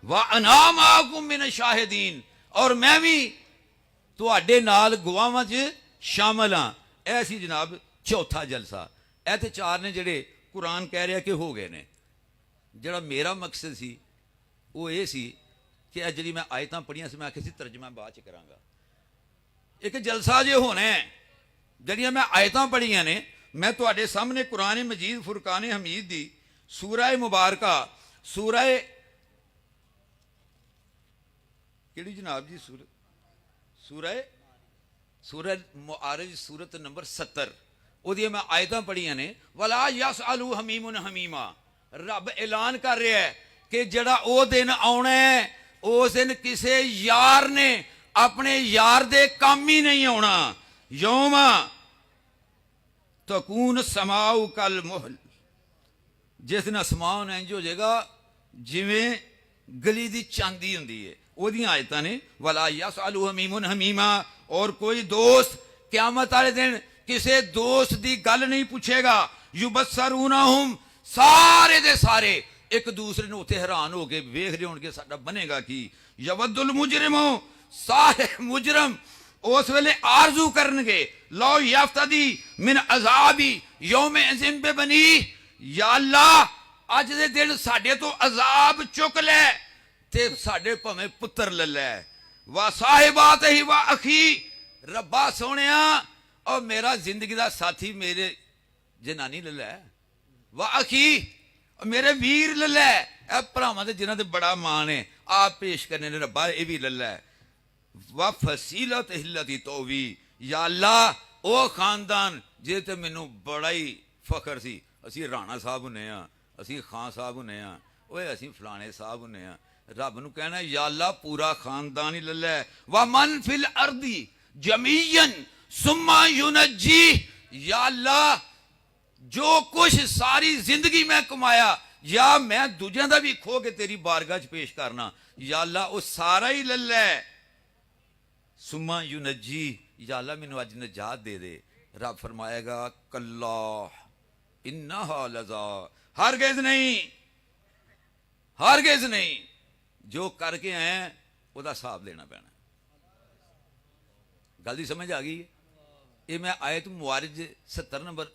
ਵਾ ਅਨਾ ਮਾकुम मिन शाहिदीन, ਔਰ ਮੈਂ ਵੀ ਤੁਹਾਡੇ ਨਾਲ ਗਵਾਹਾਂ 'ਚ ਸ਼ਾਮਲ ਹਾਂ। ਇਹ ਸੀ ਜਨਾਬ ਚੌਥਾ ਜਲਸਾ। ਇਹ ਤੇ ਚਾਰ ਨੇ ਜਿਹੜੇ ਕੁਰਾਨ ਕਹਿ ਰਿਹਾ ਕਿ ਹੋ ਗਏ ਨੇ। ਜਿਹੜਾ ਮੇਰਾ ਮਕਸਦ ਸੀ ਉਹ ਇਹ ਸੀ ਕਿ ਇਹ ਜਿਹੜੀ ਮੈਂ ਆਇਤਾਂ ਪੜ੍ਹੀਆਂ ਸੀ, ਮੈਂ ਆਖਿਆ ਸੀ ਤਰਜਮਾ ਬਾਅਦ 'ਚ ਕਰਾਂਗਾ। ਇੱਕ ਜਲਸਾ ਜੇ ਹੋਣਾ ਹੈ, ਜਿਹੜੀਆਂ ਮੈਂ ਆਇਤਾਂ ਪੜ੍ਹੀਆਂ ਨੇ, ਮੈਂ ਤੁਹਾਡੇ ਸਾਹਮਣੇ ਕੁਰਾਨ ਮਜੀਦ ਫੁਰਕਾਨ ਹਮੀਦ ਦੀ ਸੂਰਾ ਮੁਬਾਰਕਾ, ਸੂਰਾ ਕਿਹੜੀ ਜਨਾਬ ਜੀ? ਸੂਰਾ ਮੁਆਰਿਜ, ਸੂਰਤ ਨੰਬਰ 70, ਉਹਦੀਆਂ ਮੈਂ ਆਇਤਾਂ ਪੜ੍ਹੀਆਂ ਨੇ। ਵਲਾ ਯਸਅਲੂ ਹਮੀਮੁਨ ਹਮੀਮਾ, ਰੱਬ ਐਲਾਨ ਕਰ ਰਿਹਾ ਹੈ ਕਿ ਜਿਹੜਾ ਉਹ ਦਿਨ ਆਉਣਾ ਹੈ, ਉਸ ਦਿਨ ਕਿਸੇ ਯਾਰ ਨੇ ਆਪਣੇ ਯਾਰ ਦੇ ਕੰਮ ਹੀ ਨਹੀਂ ਆਉਣਾ। ਯੌਮਾ ਤਕੂਨ ਸਮਾਉ ਕਲ ਮੁਹਲ, ਜਿਸ ਦਿਨ ਅਸਮਾਨ ਇੰਜ ਹੋ ਜਾਏਗਾ ਜਿਵੇਂ ਗਲੀ ਦੀ ਚਾਂਦੀ ਹੁੰਦੀ ਹੈ। ਉਹਦੀਆਂ ਆਇਤਾਂ ਨੇ। ਵਲਾ ਯਸਅਲੂ ਹਮੀਮੁਨ ਹਮੀਮਾ, ਔਰ ਕੋਈ ਦੋਸਤ ਕਿਆਮਤ ਵਾਲੇ ਦਿਨ ਕਿਸੇ ਦੋਸਤ ਦੀ ਗੱਲ ਨਹੀਂ ਪੁੱਛੇਗਾ। ਯੁਬਸਰੂਨਹੁਮ, ਸਾਰੇ ਦੇ ਸਾਰੇ ਇੱਕ ਦੂਸਰੇ ਨੂੰ ਉੱਥੇ ਹੈਰਾਨ ਹੋ ਕੇ ਵੇਖ ਰਹੇ ਹੋਣਗੇ ਸਾਡਾ ਬਣੇਗਾ ਕੀ। ਯਵਦੁਲ ਮੁਜਰਿਮੋ, ਸਾਰੇ ਮੁਜਰਮ ਉਸ ਵੇਲੇ ਆਰਜ਼ੂ ਕਰਨਗੇ ਲਓ ਯਫਤਦੀ ਮਿਨ ਅਜ਼ਾਬੀ ਯੌਮ ਇਜ਼ਿਨ ਬਬਨੀ, ਯਾ ਅੱਲਾ ਅੱਜ ਦੇ ਦਿਨ ਸਾਡੇ ਤੋਂ ਅਜ਼ਾਬ ਚੁੱਕ ਲੈ ਤੇ ਸਾਡੇ ਭਾਵੇਂ ਪੁੱਤਰ ਲੈ ਲੈ। ਵਾ ਸਾਹਿਬਾਤ ਹੀ ਵਾ ਅਖੀ, ਰੱਬਾ ਸੋਹਣਿਆ ਔਰ ਮੇਰਾ ਜ਼ਿੰਦਗੀ ਦਾ ਸਾਥੀ ਮੇਰੇ ਜਨਾਨੀ ਲੈ ਲੈ। ਵਾ ਅਖੀ, ਮੇਰੇ ਵੀਰ ਲੈ ਲੈ। ਇਹ ਭਰਾਵਾਂ ਦੇ ਜਿਨ੍ਹਾਂ ਤੇ ਬੜਾ ਮਾਣ ਹੈ ਆਪ ਪੇਸ਼ ਕਰਨੇ ਨੇ, ਰੱਬਾ ਇਹ ਵੀ ਲੈ ਲੈ। ਵਾ ਫਸੀਲਤ ਹਿਲਤੀ ਤੋਵੀ, ਯਾ ਅੱਲਾ ਉਹ ਖਾਨਦਾਨ ਜਿਹਦੇ ਤੇ ਮੈਨੂੰ ਬੜਾ ਹੀ ਫਖਰ ਸੀ। ਅਸੀਂ ਰਾਣਾ ਸਾਹਿਬ ਹੁੰਨੇ ਆ, ਅਸੀਂ ਖਾਨ ਸਾਹਿਬ ਹੁੰਨੇ ਆ, ਓਏ ਅਸੀਂ ਫਲਾਣੇ ਸਾਹਿਬ ਹੁੰਨੇ ਆ। ਰੱਬ ਨੂੰ ਕਹਿਣਾ ਯਾ ਅੱਲਾ ਪੂਰਾ ਖਾਨਦਾਨ ਹੀ ਲੈ ਲੈ। ਵਾ ਮਨ ਫਿਲ ਅਰਦੀ ਜਮੀਅਨ ਸੁम्मा युनज्जी, या अल्लाह जो कुछ सारी जिंदगी मैं कमाया या मैं दूजियां दा भी खो के तेरी बारगाह च पेश करना, या अल्लाह वो सारा ही ले लै। सुम्मा युनज्जी, या अल्लाह मैनू अज नजात दे दे। रब फरमाएगा कल्ला इन्नहा लज़ा, हरगिज़ नहीं, हरगिज़ नहीं, जो करके आए ਉਹਦਾ ਹਿਸਾਬ ਦੇਣਾ ਪੈਣਾ। ਗੱਲ ਦੀ ਸਮਝ ਆ ਗਈ ਹੈ? ਇਹ ਮੈਂ ਆਇਤ ਮੁਬਾਰਕ 70 ਨੰਬਰ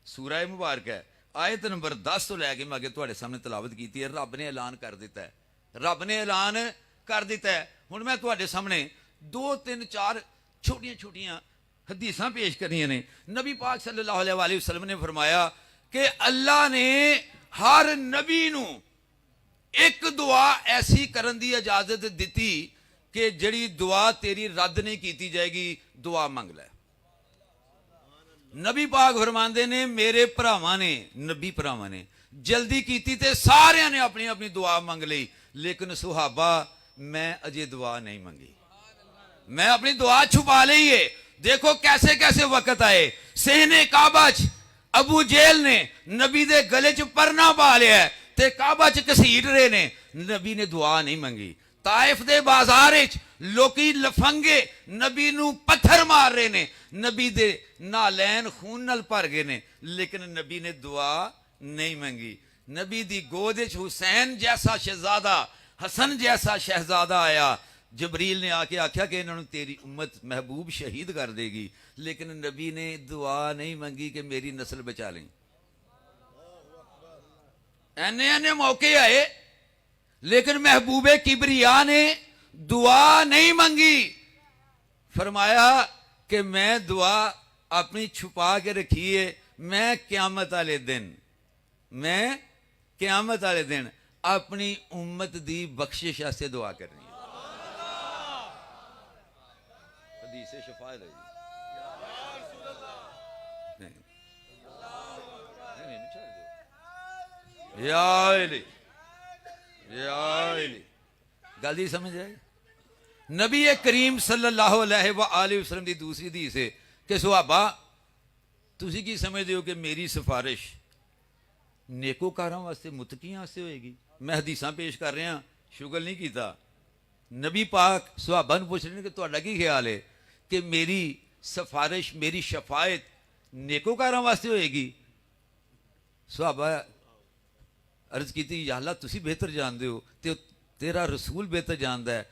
ਸੂਰਾ ਮੁਬਾਰਕ ਹੈ, ਆਇਤ ਨੰਬਰ 10 ਤੋਂ ਲੈ ਕੇ ਮੈਂ ਅੱਗੇ ਤੁਹਾਡੇ ਸਾਹਮਣੇ ਤਲਾਵਤ ਕੀਤੀ ਹੈ। ਰੱਬ ਨੇ ਐਲਾਨ ਕਰ ਦਿੱਤਾ ਹੈ, ਰੱਬ ਨੇ ਐਲਾਨ ਕਰ ਦਿੱਤਾ ਹੈ। ਹੁਣ ਮੈਂ ਤੁਹਾਡੇ ਸਾਹਮਣੇ 2 3 4 ਛੋਟੀਆਂ ਛੋਟੀਆਂ ਹਦੀਸਾਂ ਪੇਸ਼ ਕਰਨੀਆਂ ਨੇ। ਨਬੀ ਪਾਕ ਸੱਲੱਲਾਹੁ अलैहि वसल्लम ने फरमाया कि अल्लाह ने हर नबी नूं एक दुआ ऐसी करन दी इजाजत दी कि जिहड़ी दुआ तेरी रद्द नहीं की जाएगी, दुआ मंग लै। नबी पाक फरमांदे ने मेरे भरावां ने, नबी भरावां ने जल्दी की ते सारियां ने अपनी अपनी दुआ मंग ली, लेकिन सुहाबा मैं अजे दुआ नहीं मंगी, मैं अपनी दुआ छुपा ली है। देखो कैसे कैसे वक्त आए। सहने काबा च अबू जेल ने नबी दे गले च परना पा लिया ते काबा च घसीट रहे ने, नबी ने दुआ नहीं मंगी। ताइफ दे बाजार च लोकी लफंगे नबी नू पत्थर मार रहे ने, नबी दे नालैन खून नाल भर गए ने, लेकिन नबी ने दुआ नहीं मंगी। नबी दी गोद विच हुसैन जैसा शहजादा, हसन जैसा शहजादा आया। जबरील ने आके आख्या कि इन्होंने तेरी उम्मत महबूब शहीद कर देगी, लेकिन नबी ने दुआ नहीं मंगी कि मेरी नस्ल बचा लें। ऐने ऐने मौके आए, लेकिन महबूबे किबरिया ने दुआ नहीं मंगी। फरमाया कि मैं दुआ अपनी छुपा के रखी है, मैं क़यामत वाले दिन, मैं क़यामत वाले दिन अपनी उम्मत दी बख्शिश वास्ते दुआ करनी है। हदीस शफाअत है जी। गल ही समझ आए। नबी करीम सल्लल्लाहु अलैहि वसल्लम की दूसरी हदीस है कि सुहाबा तुसी की समझते हो कि मेरी सिफारिश नेकोकारां वास्ते मुतकियां वास्ते होएगी। मैं हदीसां पेश कर रहा, शुगल नहीं किया। नबी पाक सुहाबा नूं पुछ रहे हैं कि तुहाडा की ख्याल है कि मेरी सिफारिश, मेरी शफायत नेकोकारां वास्ते होएगी। सुहाबा अर्ज की, या अल्लाह तुसी बेहतर जानते हो, तो तेरा रसूल बेहतर जानता है।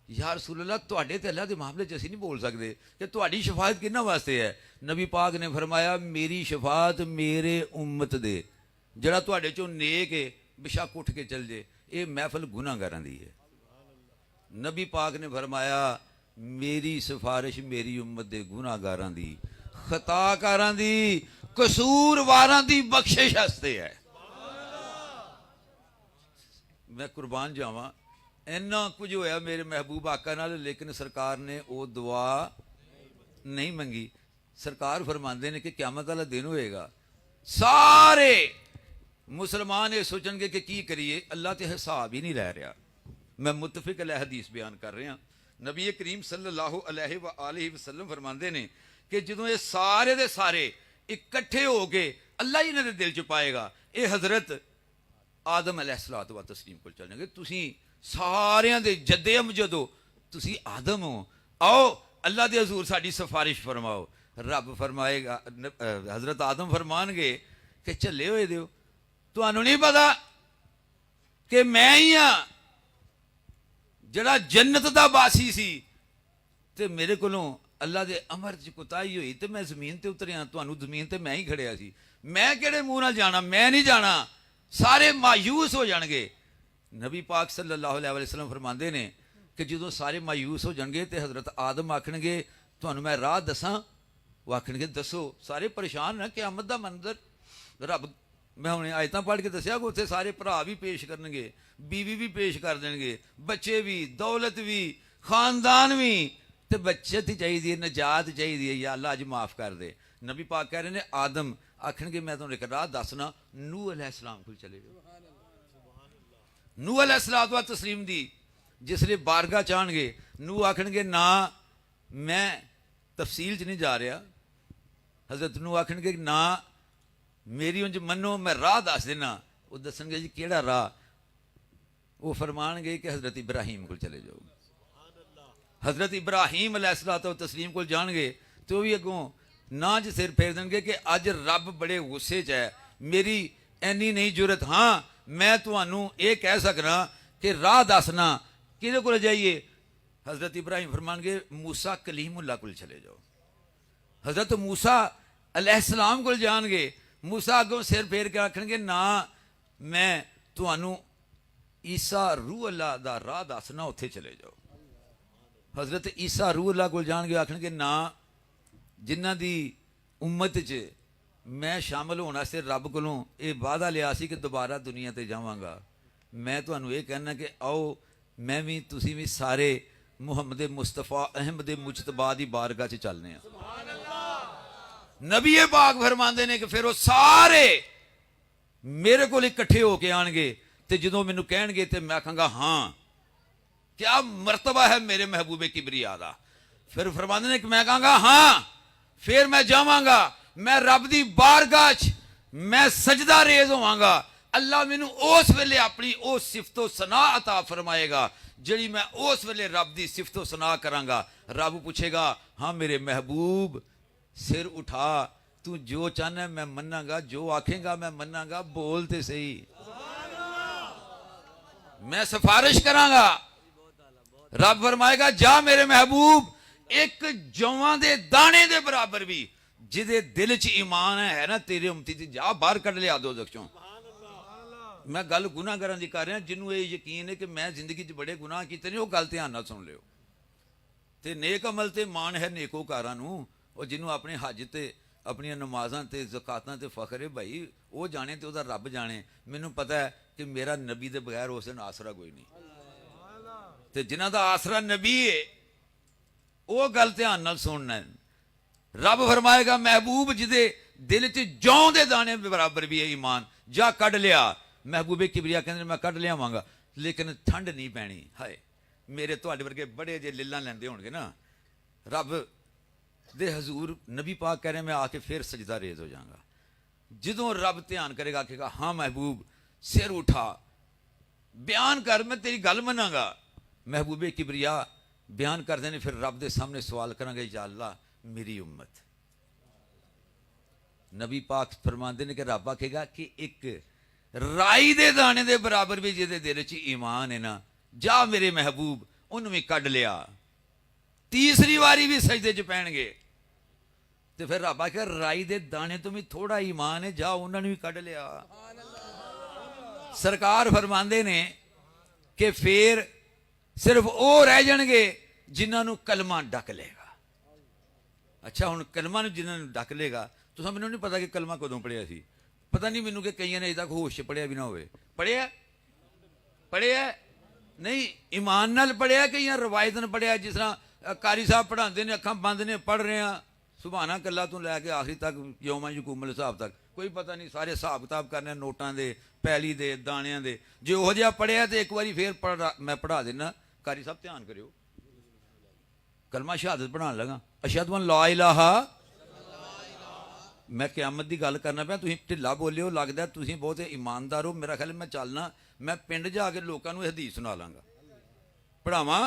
या रसूल अल्लाह, तुहाडे ते अल्लाह दे मामले च असीं नहीं बोल सकते कि तुहाडी शफायत किन्हां वास्ते है। नबी पाक ने फरमाया, मेरी शफात मेरे उम्मत दे, जड़ा तुहाडे चों नेक है बेशक उठ के चल जे, ये महफल गुनाहगारां दी है। नबी पाक ने फरमाया, मेरी सिफारिश मेरी उम्मत दे गुनाहगारां दी, खताकारां दी, कसूरवारां दी बख्शिश वास्ते है। मैं कुर्बान जावां, इन्ना कुछ होया मेरे महबूब आका नाल, लेकिन सरकार ने वो दुआ नहीं मंगी। सरकार फरमाते ने कि क़यामत वाला दिन होएगा, सारे मुसलमान ये सोचणगे कि की करिए, अल्लाह तो हिसाब ही नहीं लै रहा। मैं मुतफिक अलैह हदीस बयान कर रहा। नबी करीम सल्लल्लाहु अलैहि वसल्लम फरमाते ने कि जो ये सारे दे सारे इकट्ठे हो के अल्लाह ही इन्हां दे दिल च पाएगा, ये हजरत आदम अलैहिस्सलातु व तस्लीम को चल जाएंगे। तुसी सारियां दे जद्दे अमजद हो, तुसी आदम हो, आओ अल्लाह दे हजूर साडी सिफारिश फरमाओ। रब फरमाएगा, हजरत आदम फरमानगे कि झल्ले होए दिओ, तुहानू नहीं पता कि मैं ही हाँ जड़ा जन्नत दा वासी सी, ते मेरे कोलों अल्लाह दे अमर च कुताही हुई ते मैं जमीन ते उतरिया, तुहानू जमीन ते मैं ही खड़िया सी। मैं किहड़े मूँह नाल जाना, मैं नहीं जाना, सारे मायूस हो जाएंगे। नबी पाक सल्लल्लाहु अलैहि वसल्लम फरमाते ने कि जो सारे मायूस हो जाएंगे तो हजरत आदम आखणगे तुहानू मैं राह दसां, वो आखणगे दसो। सारे परेशान है, क़यामत दा मंजर। रब मैं हुणे आयतां पढ़ के दसिया कि उत्थे सारे भरा भी पेश करनगे, बीवी भी पेश कर देंगे, बच्चे भी, दौलत भी, खानदान भी, तो बचत ही चाहिए, नजात चाहिए। या अल्लाह अज माफ़ कर दे। नबी पाक कह रहे हैं आदम आखणगे मैं तुहानू एक राह दसना, नूह अलैहिस्सलाम कोल चले जाओ। नूह अलैहिस्सलातु व तस्लीम दी जिसले बारगाह चाहणगे, नूह आखणगे ना मैं तफसील च नहीं जा रहा। हजरत नूह आखणगे ना मेरी उंज मनो, मैं राह दस देना। वो दसणगे जी केड़ा राह? वो फरमानगे कि हजरत इब्राहीम को चले जाओ। हजरत इब्राहीम अलैहिस्सलातु व तस्लीम को जाणगे तो भी अगों ना च सिर फेर देंगे कि अज रब बड़े गुस्से च है, मेरी इन्नी नहीं जुरत। हाँ मैं तुहानू ये कह सकना कि राह दसना, किहदे कोल जाइए? हजरत इब्राहीम फरमानगे मूसा कलीमुल्लाह कोल चले जाओ। हजरत मूसा अलैहिस्सलाम कोल जाणगे, मूसा अगों सिर फेर के आखणगे ना मैं तुहानू ईसा रूह अल्लाह दा राह दसना, उत्थे चले जाओ। हजरत ईसा रूह अल्लाह कोल जाणगे, आखणगे ना जिन्हां दी उम्मत च मैं शामिल होने से रब कोलों ये वादा लिया सी कि दोबारा दुनिया ते जावांगा। मैं तुहानू ये कहना कि आओ मैं भी तुसी भी सारे मुहम्मद मुस्तफा अहमद मुजतबा दी बारगाह च चलने। नबी पाक फरमाते ने कि फिर वो सारे मेरे को इकट्ठे होके आएंगे, तो जो मैनू कहणगे तो मैं आखांगा हाँ क्या मर्तबा है मेरे महबूबे किबरिया दा। फिर फरमाते ने कि मैं कहांगा हाँ, फिर मैं जावांगा, मैं रब दी बारगाह च मैं सजदा रेज होवांगा। अल्लाह मैनू उस वेले अपनी उस सिफतो सना अता फरमाएगा जिहड़ी मैं उस वेले रब दी सिफतो सना करांगा। रब पूछेगा हाँ मेरे महबूब सिर उठा, तू जो चाहना मैं मन्नागा, जो आखेगा मैं मन्नागा, बोल ते सही, मैं सिफारिश करांगा। रब फरमाएगा जा मेरे महबूब, एक जौवां दे दाने दे बराबर भी जिदे दिल च ईमान है ना तेरे उम्मती दी, जा बाहर कढ़ लिया दो दक्षों। मैं गल गुनाहगारां दी कर रहा, जिन्हों ये यकीन है कि मैं जिंदगी च बड़े गुनाह कीते ने, वो गल ध्यान नाल सुन लियो। ते नेक अमल ते मान है नेकोकारां नूं, और जिन्हों अपने हज ते अपनी नमाज़ां ते ज़कातां ते फखर है भाई, वो जाने ते उहदा रब जाने। मैनूं पता है कि मेरा नबी दे बगैर उस दिन आसरा कोई नहीं, ते जिन्हां दा आसरा नबी है वो गल ध्यान नाल सुनना है। रब फरमाएगा महबूब जिदे दिल च जौं दे दाने बराबर भी है ईमान, जा कढ़ लिया। महबूबे किबरिया कहंदे मैं कढ़ लियावांगा, लेकिन ठंड नहीं पैनी। हाय मेरे तुहाडे वर्गे बड़े जे लिल्लां लैंदे होणगे ना, रब दे हजूर नबी पाक कह रहे मैं आके फिर सजदा रेज हो जाऊंगा। जदों रब ध्यान करेगा, आखेगा हाँ महबूब सिर उठा, बयान कर, मैं तेरी गल मनांगा। महबूबे किबरिया बयान करते हैं, फिर रब के सामने सवाल करांगे या अल्लाह मेरी उम्मत। नबी पाक फरमाते हैं कि रब आखेगा कि एक राई दे दाने दे बराबर भी जिहदे दिल च ईमान है ना, जा मेरे महबूब उन्होंने भी कढ़ लिया। तीसरी बारी भी सजदे च पैणगे, तो फिर रब आखेगा राई दे दाने तो भी थोड़ा ईमान है, जा उन्होंने भी कढ़ लिया। सरकार फरमाते ने कि फिर सिर्फ वो रह जाएंगे जिन्होंने कलमा डक लेगा। अच्छा हुण कलमा जिन्होंने डक लेगा, तो मैनूं नहीं पता कि कलमा कदों पढ़िया सी, पता नहीं मैनूं कि कईयां ने अजे तक होश पढ़िया भी ना होवे। पढ़िया पढ़िया नहीं, ईमान नाल पढ़िया कि रवायत ने पढ़िया, जिस तरह कारी साहब पढ़ाते हैं, अखां बंद ने पढ़ रहे हैं सुभाना कल्ला तो लैके आखिरी तक यौमा यकूमल हिसाब तक, कोई पता नहीं, सारे हिसाब किताब करने नोटां दे, पैली दे, दाणियां दे। जे ओहो जिहा पढ़िया तो एक बारी फिर मैं पढ़ा देना। कारी साहब ध्यान करियो, कलमा शहादत पढ़ान लगा, अशहदु अन ला इलाहा, मैं क़यामत की गल करना पाया, तुसीं ढिला बोलियो, लगदा तुसीं बहुत ईमानदार हो। मेरा ख्याल मैं चलना, मैं पिंड जाके लोगों को हदीस सुना लांगा, पढ़ावां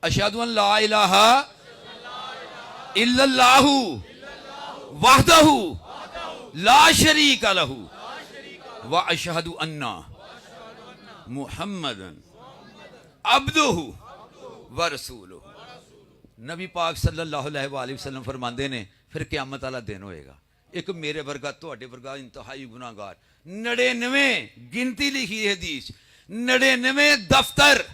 अशहदु अन ला इलाहा इल्लल्लाहु वहदहु ला शरीका लहू व अशहदु अन्ना मुहम्मदन अब्दुहु व रसूलुहु। नबी पाक सल्लल्लाहु अलैहि वसल्लम फरमाते ने फिर क़यामत वाला दिन होएगा, एक मेरे वर्गा तुहाडे वर्गा इंतहाई गुनाहगार, 99 गिनती लिखी हदीस, 99 दफ्तर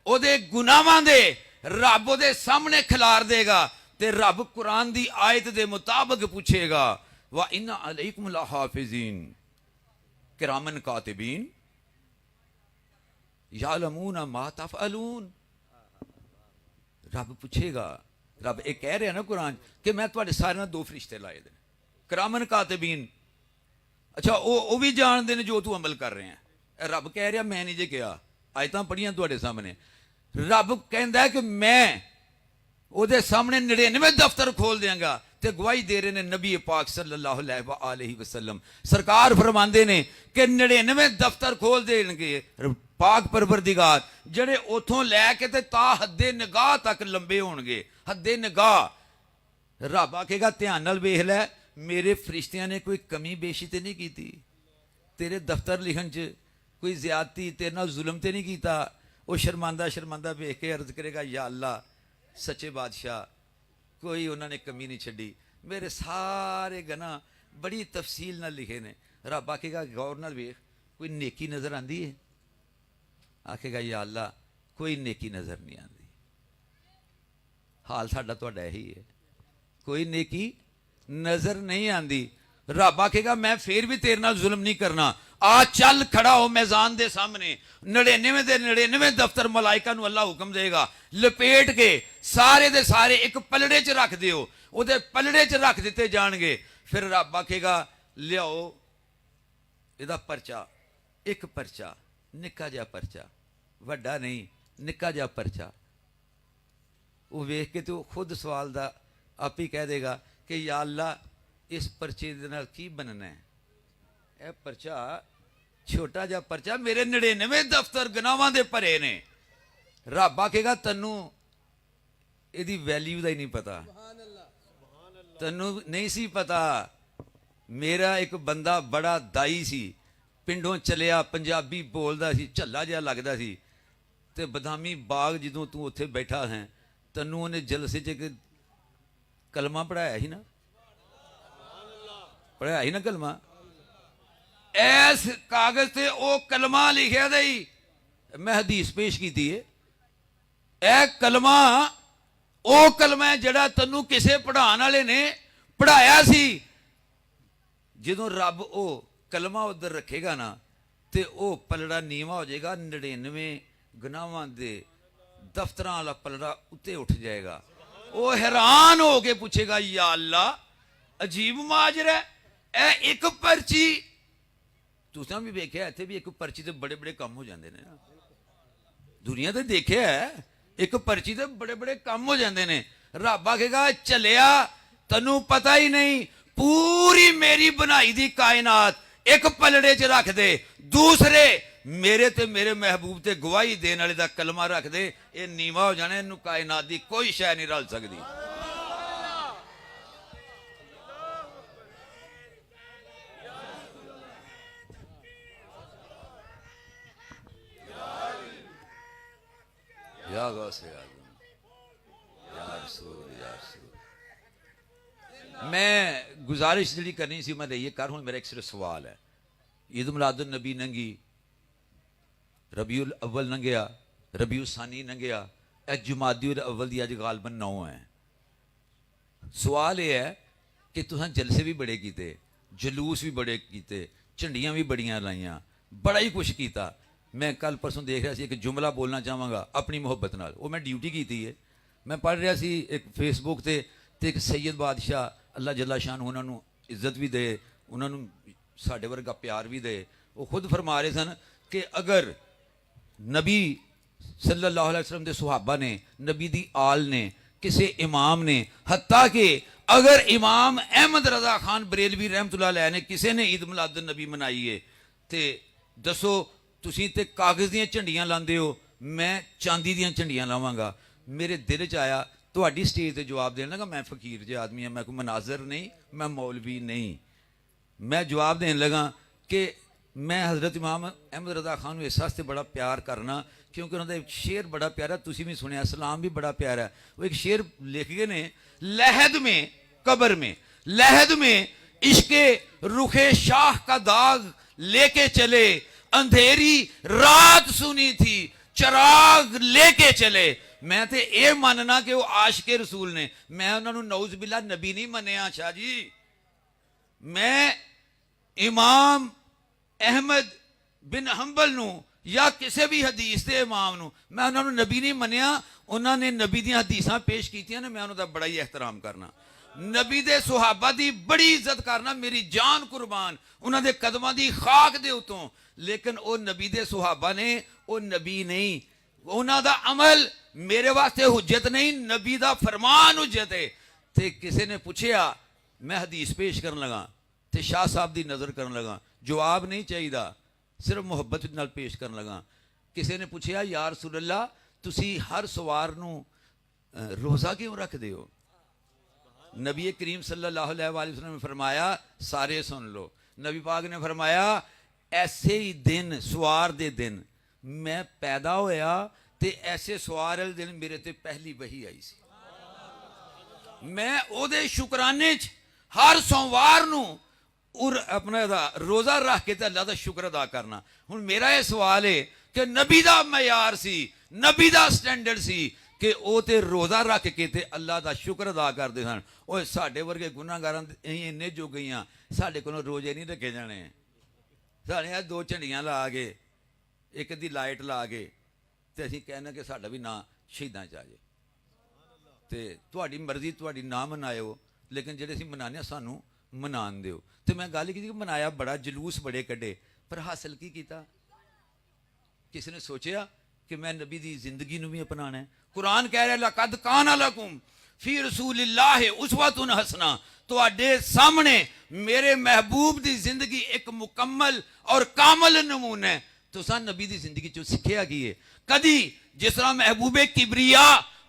ओदे गुनाहां दे रब ओदे सामने खिलार देगा, ते रब कुरान दी आयत दे मुताबिक पूछेगा वा इन्ना अलैकुम लहाफिज़ीन किरामन कातिबीन यालमूना मा तफअलून। रब पूछेगा, रब ये कह रहे हैं ना कुरान कि मैं तुहाडे सारे दो फरिश्ते लाए दे किरामन कातिबीन। अच्छा वो भी जानते हैं जो तू अमल कर रहे हैं। रब कह रहा मैं नहीं जे कहा, आयतां पढ़ियां तुहाडे सामने। रब कहता है कि मैं ਉਹਦੇ सामने 99 दफ्तर खोल देंगा, ते गवाही दे रहे हैं नबी पाक सल्लल्लाहु अलैहि वसल्लम। सरकार फरमाते ने कि 99 दफ्तर खोल देंगे पाक परवरदिगार, ਜਿਹੜੇ उथों लैके ते ता हद्दे निगाह तक लंबे होणगे, हद्दे निगाह। रब आखेगा ध्यान नाल वेख लै, मेरे फरिश्तियां ने कोई कमी बेशी ते नहीं की, तेरे दफ्तर लिखण च कोई ज्यादती, तेरे नाल जुल्म ते नहीं कीता। वो शर्मांदा शर्मांदा वेख के अर्ज करेगा या अल्लाह सच्चे बादशाह कोई उन्होंने कमी नहीं छड़ी, मेरे सारे गनाह बड़ी तफसील नाल लिखे ने। रब आखेगा गौर नाल वेख कोई नेकी नज़र आती है, आखेगा या अल्लाह कोई नेकी नज़र नहीं आती। हाल साडा तुहाडा यही है, कोई नेकी नज़र नहीं आती। रब आखेगा मैं फिर भी तेरे नाल जुल्म नहीं करना, आ चल खड़ा हो मैदान दे सामने। 99 दे 99 दफ्तर मलाइका नूं अल्लाह हुक्म देगा लपेट के सारे दे सारे एक पलड़े च रख दिओ, उहदे पलड़े च रख दिते जाणगे। फिर रब आखेगा लियाओ इहदा परचा, एक परचा, निक्का जिहा परचा, वड्डा नहीं निक्का जिहा परचा। वो वेख के तो खुद सवाल दा आप ही कह देगा कि या अल्लाह इस परचे दे नाल की बनना है। यह परचा छोटा जिहा परचा, मेरे 99 दफ्तर गुनाहां दे भरे ने। रब आखेगा तैनू इहदी वैल्यू दा ही नहीं पता, तैनू नहीं सी पता ਮੇਰਾ ਇੱਕ ਬੰਦਾ ਬੜਾ ਦਾਈ ਸੀ, ਪਿੰਡੋਂ ਚੱਲਿਆ, ਪੰਜਾਬੀ ਬੋਲਦਾ ਸੀ, ਝੱਲਾ ਜਿਹਾ ਲੱਗਦਾ ਸੀ। ਤੇ ਬਦਾਮੀ ਬਾਗ ਜਦੋਂ ਤੂੰ ਉੱਥੇ ਬੈਠਾ ਹੈ, ਤੈਨੂੰ ਉਹਨੇ ਜਲਸੇ 'ਚ ਇੱਕ ਕਲਮਾ ਪੜ੍ਹਾਇਆ ਸੀ ਨਾ, ਪੜ੍ਹਾਇਆ ਸੀ ਨਾ ਕਲਮਾ। ਇਸ ਕਾਗਜ਼ ਤੇ ਉਹ ਕਲਮਾ ਲਿਖਿਆ ਦਈ, ਮੈਂ ਹਦੀਸ ਪੇਸ਼ ਕੀਤੀ ਹੈ। ਇਹ ਕਲਮਾ ਉਹ ਕਲਮਾ ਹੈ ਜਿਹੜਾ ਤੈਨੂੰ ਕਿਸੇ ਪੜ੍ਹਾਉਣ ਵਾਲੇ ਨੇ ਪੜ੍ਹਾਇਆ ਸੀ। ਜਦੋਂ ਰੱਬ ਉਹ ਕਲਮਾ ਉਧਰ ਰੱਖੇਗਾ ਨਾ, ਤੇ ਉਹ ਪਲੜਾ ਨੀਵਾਂ ਹੋ ਜਾਏਗਾ, 99 ਗੁਨਾਹਾਂ ਦੇ ਦਫ਼ਤਰਾਂ ਵਾਲਾ ਪਲੜਾ ਉੱਤੇ ਉੱਠ ਜਾਏਗਾ। ਉਹ ਹੈਰਾਨ ਹੋ ਕੇ ਪੁੱਛੇਗਾ, ਯਾ ਅੱਲਾ, ਅਜੀਬ ਮਾਜਰਾ ਹੈ, ਇਹ ਇੱਕ ਪਰਚੀ। ਤੁਸੀਂ ਵੀ ਵੇਖਿਆ ਇੱਥੇ ਵੀ ਇੱਕ ਪਰਚੀ ਤੇ ਬੜੇ ਬੜੇ ਕੰਮ ਹੋ ਜਾਂਦੇ ਨੇ, ਦੁਨੀਆ ਤੇ ਦੇਖਿਆ, ਇੱਕ ਪਰਚੀ ਤੇ ਬੜੇ ਬੜੇ ਕੰਮ ਹੋ ਜਾਂਦੇ ਨੇ। ਰੱਬ ਆਖੇਗਾ, ਚੱਲਿਆ, ਤੈਨੂੰ ਪਤਾ ਹੀ ਨਹੀਂ, ਪੂਰੀ ਮੇਰੀ ਬਣਾਈ ਦੀ ਕਾਇਨਾਤ ਇੱਕ ਪਲੜੇ 'ਚ ਰੱਖ ਦੇ, ਦੂਸਰੇ ਮੇਰੇ ਤੇ ਮੇਰੇ ਮਹਿਬੂਬ ਤੇ ਗਵਾਹੀ ਦੇਣ ਵਾਲੇ ਦਾ ਕਲਮਾ ਰੱਖ ਦੇ, ਇਹ ਨੀਵਾ ਹੋ ਜਾਣਾ, ਇਹਨੂੰ ਕਾਇਨਾਤ ਦੀ ਕੋਈ ਸ਼ੈ ਨਹੀਂ ਰਲ ਸਕਦੀ। या गौसे आज़म, या रसूल, या रसूल। मैं गुजारिश जी करनी सी, मैं ये कर, हूँ मेरा एक सिर्फ सवाल है। ईद मिलादुन नबी नंगी, रबीउल अव्वल नंगिया, रबीउल सानी नंगिया, जुमादीउल अव्वल दी अज गालबन 9 है। सवाल यह है कि तुसां जलसे भी बड़े कीते, जलूस भी बड़े कीते, झंडियां भी बड़ियां लाइयां, बड़ा ही कुछ किया। मैं कल परसों देख रहा सी, एक जुमला बोलना चाहांगा अपनी मुहब्बत नाल, वो मैं ड्यूटी की है। मैं पढ़ रहा सी एक फेसबुक ते एक सैयद बादशाह अल्लाह जल्ला शान उन्होंने इज्जत भी दे, उन्होंने साढ़े वर्गा प्यार भी दे। वो खुद फरमा रहे सन कि अगर नबी सल्लल्लाहु अलैहि वसल्लम दे सुहाबा ने, नबी दी आल ने, किसी इमाम ने, हत्ता कि अगर इमाम अहमद रजा खान बरेलवी रहमतुल्लाह अलैह ने किसी ने ईद मिलादुन नबी मनाई है, तो दसो तुसीं ते कागज़ दीयां झंडियां लांदे हो, मैं चांदी दीयां झंडियां लावांगा। मेरे दिल च आया, तुहाडी स्टेज ते जवाब देन लगा, मैं फकीर जे आदमी है, मैं कोई मनाजर नहीं, मैं मौलवी नहीं। मैं जवाब देन लगा कि मैं हज़रत इमाम अहमद रज़ा खान इस वास्ते बड़ा प्यार करना क्योंकि उन्होंने एक शेर बड़ा प्यारा, तुसीं भी सुनिया, सलाम भी बड़ा प्यारा। वो एक शेर लिख गए ने, लहद में कब्र में, लहद में इश्के रुखे शाह का दाग लेके चले, अंधेरी रात सुनी थी, चराग लेके चले। मैं तो ये मानना कि वो आशिके रसूल ने, मैं उन्होंने नौज बिल्ला नबी नहीं मनिया। शाह जी, मैं इमाम अहमद बिन हंबल नू या किसी भी हदीस के इमाम नू मैं उन्होंने नबी नहीं मनिया। उन्होंने नबी दी हदीसां पेश कीतियां ने, मैं उन्होंने बड़ा ही एहतराम करना, नबी दे सुहाबा दी बड़ी इज्जत करना, मेरी जान कुर्बान उन्होंने कदमां दी खाक दे उतों। लेकिन वो नबी दे सुहाबा ने, वो नबी नहीं, उन्हों दा अमल मेरे वास्ते हुज्जत नहीं, नबी दा फरमान हुज्जत है। ते किसी ने पूछया, मैं हदीस पेश करन लगा ते शाह साहब दी नज़र करन लगा, जवाब नहीं चाहिए, सिर्फ मुहब्बत नाल पेश करन लगा। किसी ने पूछया, या रसूल अल्लाह, तुसी हर सवार नू रोज़ा क्यों रखदे हो? नबी करीम सल्लल्लाहु अलैहि वसल्लम ने फरमाया, सारे सुन लो, नबी पाक ने फरमाया, ऐसे ही दिन सवार दे दिन मैं पैदा होया ते ऐसे सवार वाले दिन मेरे ते पहली वही आई सी। मैं ओदे शुकराने च हर सोमवार नू उर अपना रोज़ा रख के अल्लाह का शुक्र अदा करना। हुण मेरा ये सवाल है कि नबी दा मयार सी, नबी दा स्टैंडर्ड सी कि वो ते रोज़ा रख के ते अल्लाह का शुक्र अदा करते सन। ओए साडे वर्गे गुनाहगारां इन्ने जो गईयां, साडे कोलों रोजे नहीं रखे जाने। साढ़े दो झंडियां ला के, एक दी लाइट ला के, ते असीं कहना कि साडा भी नां शहीदां च आ जाए। ते तुहाडी मर्जी, तुहाडी ना मनाओ, लेकिन जेह्ड़े असीं मनाने सानू मनान दिओ। ते मैं गल की मनाया बड़ा, जलूस बड़े कड्डे, पर हासिल की कीता? किसी ने सोचा कि मैं नबी दी जिंदगी नूं भी अपनाना है। कुरान कह रहा, लक़द काना लकुम फी रसूलिल्लाहि उस्वतुन हसना, तुहाडे सामने मेरे महबूब दी जिंदगी एक मुकम्मल और कामल नमूना है। तुसां नबी दी जिंदगी चो सिक्ख्या की है? कदी जिस तरह महबूबे किबरिया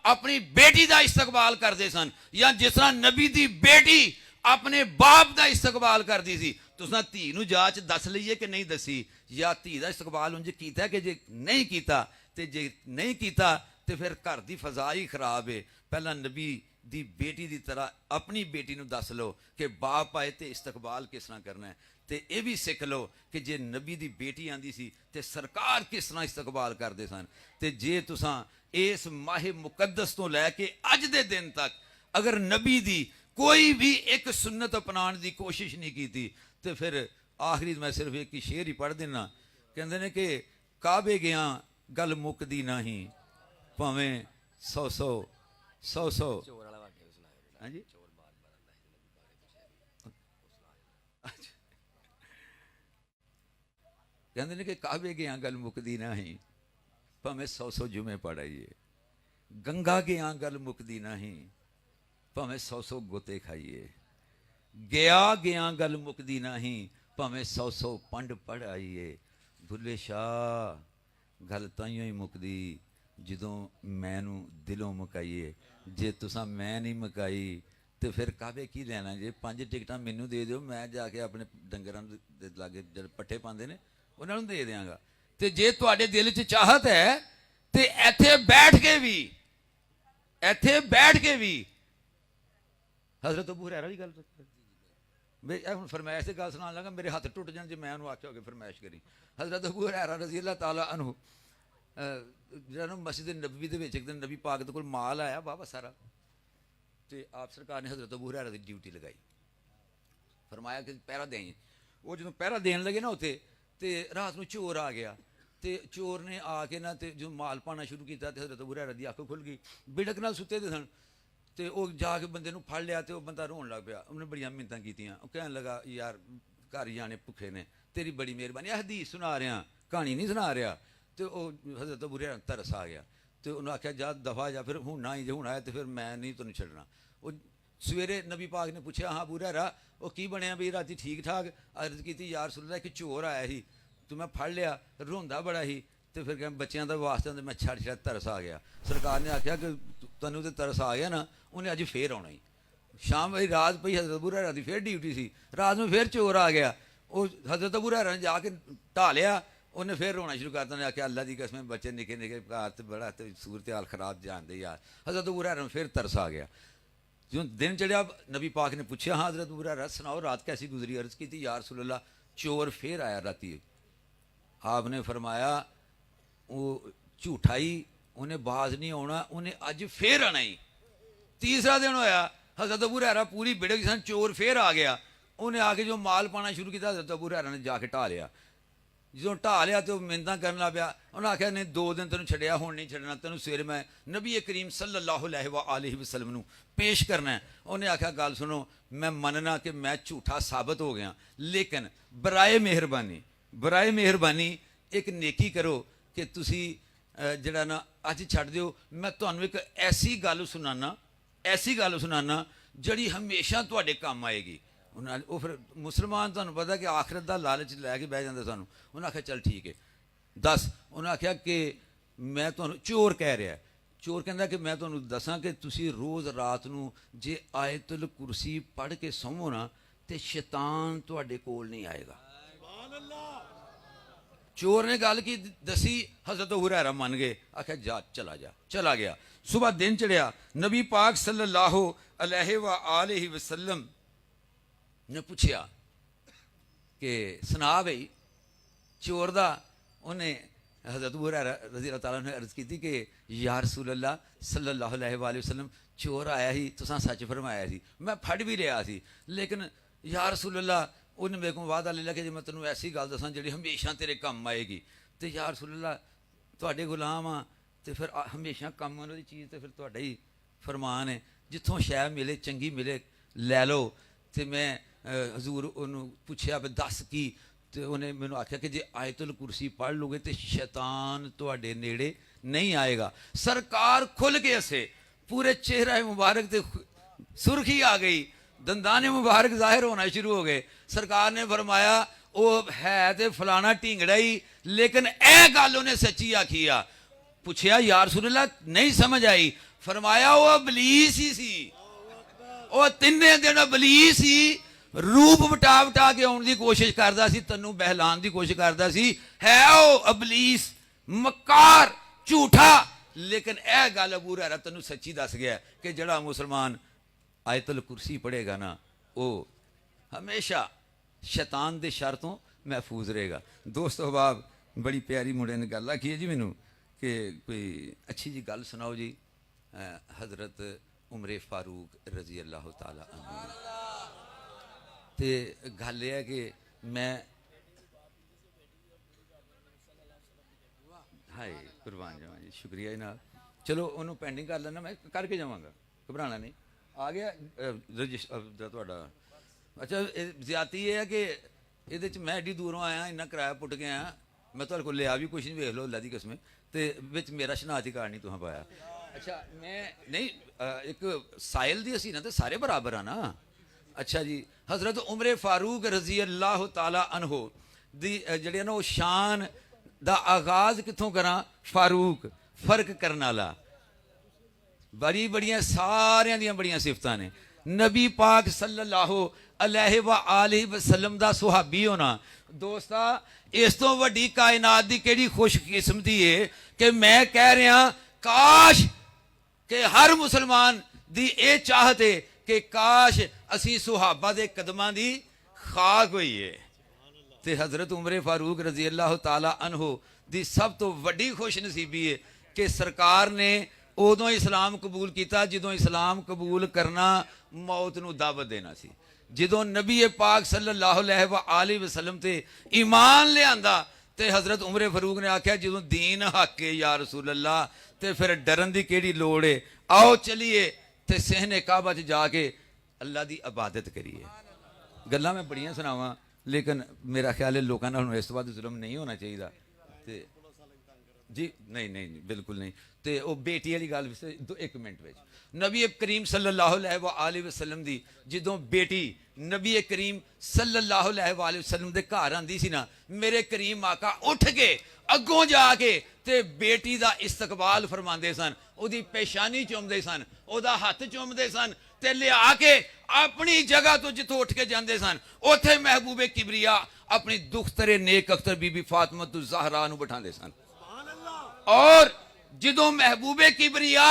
अपनी बेटी का इस्तकबाल करते सन, या जिस तरह नबी दी बेटी ਆਪਣੇ ਬਾਪ ਦਾ ਇਸਤਕਬਾਲ ਕਰਦੀ ਸੀ। ਤੁਸੀਂ ਧੀ ਨੂੰ ਜਾਂਚ ਦੱਸ ਲਈਏ ਕਿ ਨਹੀਂ ਦੱਸੀ, ਜਾਂ ਧੀ ਦਾ ਇਸਤਕਬਾਲ ਉਂਝ ਕੀਤਾ ਕਿ ਜੇ ਨਹੀਂ ਕੀਤਾ, ਤੇ ਜੇ ਨਹੀਂ ਕੀਤਾ ਤੇ ਫਿਰ ਘਰ ਦੀ ਫਜ਼ਾ ਹੀ ਖਰਾਬ ਹੈ। ਪਹਿਲਾਂ ਨਬੀ ਦੀ ਬੇਟੀ ਦੀ ਤਰ੍ਹਾਂ ਆਪਣੀ ਬੇਟੀ ਨੂੰ ਦੱਸ ਲਓ ਕਿ ਬਾਪ ਆਏ ਤੇ ਇਸਤਕਬਾਲ ਕਿਸ ਤਰ੍ਹਾਂ ਕਰਨਾ ਹੈ, ਤੇ ਇਹ ਵੀ ਸਿੱਖ ਲਓ ਕਿ ਜੇ ਨਬੀ ਦੀ ਬੇਟੀ ਆਂਦੀ ਸੀ ਤੇ ਸਰਕਾਰ ਕਿਸ ਤਰ੍ਹਾਂ ਇਸਤਕਬਾਲ ਕਰਦੇ ਸਨ। ਤੇ ਜੇ ਤੁਸੀਂ ਇਸ ਮਾਹ ਮੁਕੱਦਸ ਤੋਂ ਲੈ ਕੇ ਅੱਜ ਦੇ ਦਿਨ ਤੱਕ ਅਗਰ ਨਬੀ ਦੀ ਕੋਈ ਵੀ ਇੱਕ ਸੁन्नत ਅਪਣਾਉਣ ਦੀ ਕੋਸ਼ਿਸ਼ ਨਹੀਂ ਕੀਤੀ, ਤੇ ਫਿਰ ਆਖਰੀ ਮੈਂ ਸਿਰਫ ਇੱਕ ਹੀ ਸ਼ੇਰ ਹੀ ਪੜ੍ਹ ਦੇਣਾ। ਕਹਿੰਦੇ ਨੇ ਕਿ ਕਾਬੇ ਗਿਆ ਗੱਲ ਮੁੱਕਦੀ ਨਹੀਂ, ਭਾਵੇਂ 100 ਹਾਂਜੀ ਕਹਿੰਦੇ ਨੇ ਕਿ ਕਾਬੇ ਗਿਆ ਗੱਲ ਮੁੱਕਦੀ ਨਹੀਂ, ਭਾਵੇਂ 100 ਜੁਮੇ ਪੜਾਈਏ। ਗੰਗਾ ਗਿਆ ਗੱਲ ਮੁੱਕਦੀ ਨਹੀਂ, ਭਾਵੇਂ 100 ਗੋਤੇ ਖਾਈਏ। ਗਿਆ ਗੱਲ ਮੁੱਕਦੀ ਨਹੀਂ, ਭਾਵੇਂ 100 ਪੰਡ ਪੜਾਈਏ। ਬੁੱਲੇ ਸ਼ਾਹ ਗੱਲ ਤਾਈਓ ਹੀ ਮੁੱਕਦੀ ਜਦੋਂ ਮੈਨੂੰ ਦਿਲੋਂ ਮੁਕਾਈਏ। ਜੇ ਤੁਸਾਂ ਮੈਂ ਨਹੀਂ ਮੁਕਾਈ ਤੇ ਫਿਰ ਕਾਬੇ ਕੀ ਲੈਣਾ? ਜੇ 5 ਟਿਕਟਾਂ ਮੈਨੂੰ ਦੇ ਦਿਓ, ਮੈਂ ਜਾ ਕੇ ਆਪਣੇ ਡੰਗਰਾਂ ਦੇ ਲਾਗੇ ਜਿਹੜੇ ਪੱਠੇ ਪਾਉਂਦੇ ਨੇ ਉਹਨਾਂ ਨੂੰ ਦੇ ਦਿਆਂਗਾ। ਤੇ ਜੇ ਤੁਹਾਡੇ ਦਿਲ 'ਚ ਚਾਹਤ ਹੈ ਤੇ ਇੱਥੇ ਬੈਠ ਕੇ ਵੀ ਹਜ਼ਰਤ ਅਬੂ ਹੁਰੈਰਾ ਦੀ ਗੱਲ ਮੈਂ ਹੁਣ ਫਰਮਾਇਸ਼ ਦੀ ਗੱਲ ਸੁਣਾਉਣ ਲੱਗਾ, ਮੇਰੇ ਹੱਥ ਟੁੱਟ ਜਾਣ ਜੇ ਮੈਂ ਉਹਨੂੰ ਆਖਿਆ ਹੋਵੇ ਫਰਮਾਇਸ਼ ਕਰੀ। ਹਜ਼ਰਤ ਅਬੂ ਹੁਰੈਰਾ ਰਜ਼ੀ ਅੱਲਾਹ ਤਾਲਾ ਅਨਹੂ ਜਿਹੜਾ ਨਾ ਮਸਜਿਦ ਨਬਵੀ ਦੇ ਵਿੱਚ ਇੱਕ ਦਿਨ ਨਬੀ ਪਾਕ ਦੇ ਕੋਲ ਮਾਲ ਆਇਆ ਵਾਹਵਾ ਸਾਰਾ, ਤੇ ਆਪ ਸਰਕਾਰ ਨੇ ਹਜ਼ਰਤ ਅਬੂ ਹੁਰੈਰਾ ਦੀ ਡਿਊਟੀ ਲਗਾਈ। ਫਰਮਾਇਆ ਕਿ ਪਹਿਰਾ ਦੇਈਂ। ਉਹ ਜਦੋਂ ਪਹਿਰਾ ਦੇਣ ਲੱਗੇ ਨਾ ਉੱਥੇ, ਤੇ ਰਾਤ ਨੂੰ ਚੋਰ ਆ ਗਿਆ, ਤੇ ਚੋਰ ਨੇ ਆ ਕੇ ਨਾ ਤੇ ਜੋ ਮਾਲ ਪਾਣਾ ਸ਼ੁਰੂ ਕੀਤਾ ਤੇ ਹਜ਼ਰਤ ਅਬੂ ਹੁਰੈਰਾ ਦੀ ਅੱਖ ਖੁੱਲ ਗਈ। ਬਿੜਕ ਨਾਲ ਸੁੱਤੇ ਦੇ ਸਨ, ਤੇ ਉਹ ਜਾ ਕੇ ਬੰਦੇ ਨੂੰ ਫੜ ਲਿਆ ਤੇ ਉਹ ਬੰਦਾ ਰੋਣ ਲੱਗ ਪਿਆ। ਉਹਨੇ ਬੜੀਆਂ ਮਿੰਨਤਾਂ ਕੀਤੀਆਂ। ਉਹ ਕਹਿਣ ਲੱਗਾ ਯਾਰ ਘਰ ਜਾਣੇ ਭੁੱਖੇ ਨੇ, ਤੇਰੀ ਬੜੀ ਮਿਹਰਬਾਨੀ, ਹਦੀਸ ਸੁਣਾ ਰਿਹਾ, ਕਹਾਣੀ ਨਹੀਂ ਸੁਣਾ ਰਿਹਾ। ਤੇ ਉਹ ਹਜ਼ਰਤ ਅਬੂ ਹੁਰੈਰਾ ਨੂੰ ਤਰਸ ਆ ਗਿਆ, ਤੇ ਉਹਨੂੰ ਆਖਿਆ ਜਾ ਦਫਾ ਜਾ, ਫਿਰ ਹੁਣ ਨਾ ਹੀ, ਜੇ ਹੁਣ ਆਇਆ ਤੇ ਫਿਰ ਮੈਂ ਨਹੀਂ ਤੈਨੂੰ ਛੱਡਣਾ। ਉਹ ਸਵੇਰੇ ਨਬੀ ਪਾਕ ਨੇ ਪੁੱਛਿਆ ਹਾਂ ਅਬੂ ਹੁਰੈਰਾ ਉਹ ਕੀ ਬਣਿਆ ਵੀ ਰਾਤੀ ਠੀਕ ਠਾਕ? ਅਰਜ਼ ਕੀਤੀ ਯਾ ਰਸੂਲल्लाह ਕਿ ਚੋਰ ਆਇਆ ਸੀ, ਤੂੰ ਮੈਂ ਫੜ ਲਿਆ, ਰੋਂਦਾ ਬੜਾ ਸੀ, ਤੇ ਫਿਰ ਕਹਿੰਦਾ ਬੱਚਿਆਂ ਦਾ ਵਾਸਤੇ ਮੈਂ ਛੱਡ ਤਰਸ ਆ ਗਿਆ। ਸਰਕਾਰ ਨੇ ਆਖਿਆ ਕਿ ਤੈਨੂੰ ਤੇ ਤਰਸ ਆ ਗਿਆ ਨਾ, ਉਹਨੇ ਅੱਜ ਫੇਰ ਆਉਣਾ ਹੀ। ਸ਼ਾਮ ਵਾਲੀ ਰਾਤ ਪਈ, ਹਜ਼ਰਤ ਅਬੂ ਹੁਰੈਰਾ ਦੀ ਫੇਰ ਡਿਊਟੀ ਸੀ, ਰਾਤ ਨੂੰ ਫੇਰ ਚੋਰ ਆ ਗਿਆ। ਉਹ ਹਜ਼ਰਤ ਅਬੂ ਹੁਰੈਰਾ ਨੇ ਜਾ ਕੇ ਢਾਹ ਲਿਆ, ਉਹਨੇ ਫੇਰ ਰੋਣਾ ਸ਼ੁਰੂ ਕਰਤਾ। ਉਹਨੇ ਆਖਿਆ ਅੱਲਾ ਦੀ ਕਸਮ ਬੱਚੇ ਨਿੱਕੇ ਨਿੱਕੇ ਘਰ ਤੇ ਬੜਾ ਤੇ ਸੂਰਤ ਹਾਲ ਖਰਾਬ ਜਾਣਦੇ ਯਾਰ। ਹਜ਼ਰਤ ਅਬੂ ਹੁਰੈਰਾ ਨੂੰ ਫੇਰ ਤਰਸ ਆ ਗਿਆ। ਜਦੋਂ ਦਿਨ ਚੜਿਆ ਨਬੀ ਪਾਕ ਨੇ ਪੁੱਛਿਆ ਹਾਂ ਹਜ਼ਰਤ ਅਬੂ ਹੁਰੈਰਾ ਸੁਣਾਓ ਰਾਤ कैसी गुजरी? अर्ज़ की थी या रसूलल्लाह चोर फिर आया राती। आपने फरमाया वो झूठा ही, उन्हें बाज नहीं आना, उन्हें अज फिर आना ही। तीसरा दिन होया, हज़रत अबू हुरैरा पूरी बिड़क सन, चोर फिर आ गया। उन्हें आके जो माल पाना शुरू किया, हज़रत अबू हुरैरा ने जाके ढा लिया। जो ढा लिया तो मिन्नतां करन लग पिया। उन्हें आख्या नहीं 2 दिन तेन छड्डिया, हुण नहीं छड्डना, तेन सवेरे मैं नबी करीम सल्लल्लाहु अलैहि वसल्लम नूं पेश करना है। उन्हें आख्या गल सुनो, मैं मनना कि मैं झूठा साबित हो गया, लेकिन बराए मेहरबानी एक नेकी करो कि तुसी जिहड़ा ना अज छड्ड दिओ। मैं तुहानूं एक ऐसी गल सुनाना जिहड़ी हमेशा तुहाडे काम आएगी। वो फिर मुसलमान तुहानूं पता कि आखिरत दा लालच लैके बह जांदे सानूं। उन्हें आख्या चल ठीक है दस। उन्हें आख्या कि मैं तुहानूं चोर कह रहा। चोर कहता कि मैं तुहानूं दसां कि तुसी रोज़ रात नूं जे आयतुल कुरसी पढ़ के सोवो ना ते शैतान तुहाडे कोल नहीं आएगा। चोर ने गल की दसी, हज़रत अबू हुरैरा मन गए। आख्या जा चला गया। सुबह दिन चढ़िया, नबी पाक सल्लल्लाहु अलैहि वसल्लम ने पूछया कि सुना बई चोर दा। उन्हें हज़रत अबू हुरैरा रज़ी अल्लाह तआला ने अर्ज़ की थी कि या रसूलल्लाह सल्लल्लाहु अलैहि वसल्लम चोर आया ही, तुसां सच फरमाया सी, मैं फड़ भी लिया सी, लेकिन या रसूलल्लाह उन्हें मेरे को वादा ले लिया कि मैं तेनों ऐसी गल दसां जिहड़ी हमेशा तेरे काम आएगी। तो या रसूलल्लाह तुहाडे गुलाम हाँ, तो फिर हमेशा काम आने वाली चीज़ तो फिर तुहाडा ही फरमान है, जिथों शै मिले चंगी मिले लै लो। तो मैं हजूर उन्होंने पूछया भी दस की, तो उन्हें मैंने आख्या कि जे आयतुल कुरसी पढ़ लोगे तो शैतान तुहाडे नेड़े नहीं आएगा। सरकार खुल के हसे, पूरे चेहरा मुबारक ते सुर्खी आ गई, दंदाने मुबारक जाहिर होना शुरू हो गए। सरकार ने फरमाया वो है तो फलाना ढींगड़ा ही, लेकिन ए गल उन्हें सच्ची आखी आ। पूछया या रसूलल्लाह नहीं समझ आई। फरमाया वो इबलीस ही सी, ਉਹ ਤਿੰਨੇ ਦਿਨ ਇਬਲੀਸ ਹੀ रूप वटा वटा के आने की कोशिश करता सी, तैनू बहलान की कोशिश करता सी। है वो इबलीस मकार झूठा, लेकिन यह गल अबू हुरैरा तैनू सच्ची दस गया कि जड़ा मुसलमान आयतुल कुर्सी पढ़ेगा ना वो हमेशा शैतान के शर तो महफूज रहेगा। दोस्त अहबाब, बड़ी प्यारी मुंडे ने गल आखी है जी मैनू कि कोई अच्छी जी गल सुनाओ जी। हज़रत उमरे फारूक रजी अल्लाह तआला अन्हु ते गल यह है कि मैं हाय कुर्बान जावा जी, शुक्रिया जनाब। चलो उन्होंने पेंडिंग कर लेना, मैं करके जावांगा, घबराना नहीं। आ गया रजिस्टर तुहाडा। अच्छा ज्यादती ये है कि ये मैं एडी दूरों आया, इन्ना किराया पुट के आया, मैं तुहाडे कोल लिया भी कुछ नहीं, वेख लो अल्लाह दी कसम, तो विच मेरा शनाख्ती कार्ड नहीं तुहां पाया। अच्छा मैं नहीं एक साहिल दी असी ना तो सारे बराबर आ ना। अच्छा जी, हज़रत उमरे फारूक रजी अल्लाह तआला अन्हो दी जिहड़ी ना वो शान दा आगाज़ कित्थों करा। फारूक फर्क करने वाला, बड़ी बड़ियां सारियां दियां बड़ियां सिफतां ने। नबी पाक सल्लल्लाहु अलैहि वसल्लम दा सुहाबी होना दोस्ता, इस तो वड्डी कायनात दी केड़ी खुशकिस्मती है कि मैं कह रहा काश कि हर मुसलमान दी ये चाहत है कि काश असी सुहाबा दे कदमां दी खाक होईए। ते हज़रत उमरे फारूक रजी अल्लाह तआला अन्हो दी सब तो वड्डी खुश नसीबी है कि सरकार ने उदों इस्लाम कबूल किया जदों इस्लाम कबूल करना मौत नूं दावत देना सी। जदों नबी पाक सल्लल्लाहु अलैहि वसल्लम ते ईमान लियांदा ते हज़रत उमरे फारूक ने आख्या जदों दीन हक है या रसूल अल्लाह ते फिर डरन दी केड़ी लोड़ है, आओ चलिए ते सहने काबा च जाके अल्लाह की इबादत करिए। गल्लां मैं बड़ियां सुनावां, लेकिन मेरा ख्याल है लोगों नाल इस तो बाद जुल्म नहीं होना चाहिए। ते जी नहीं नहीं बिल्कुल नहीं। तो वह बेटी वाली गल एक मिनट में, नबी करीम सल्लल्लाहु अलैहि वसल्लम दी जदों बेटी नबी करीम सल्लल्लाहु अलैहि वसल्लम दे घर आंदी सी ना, मेरे करीम आका उठ के अगों जाके ते बेटी दा इस्तकबाल फरमाते सन, उहदी पेशानी चुमदे सन, उहदा हथ चुमदे सन ते लिया के अपनी जगह तो जिथों उठ के जाते सन उत्थे महबूबे किबरिया अपनी दुख्तरे नेक अख्तर बीबी फातिमा ज़हरा नूं बिठांदे सन। और जदों महबूबे किबरिया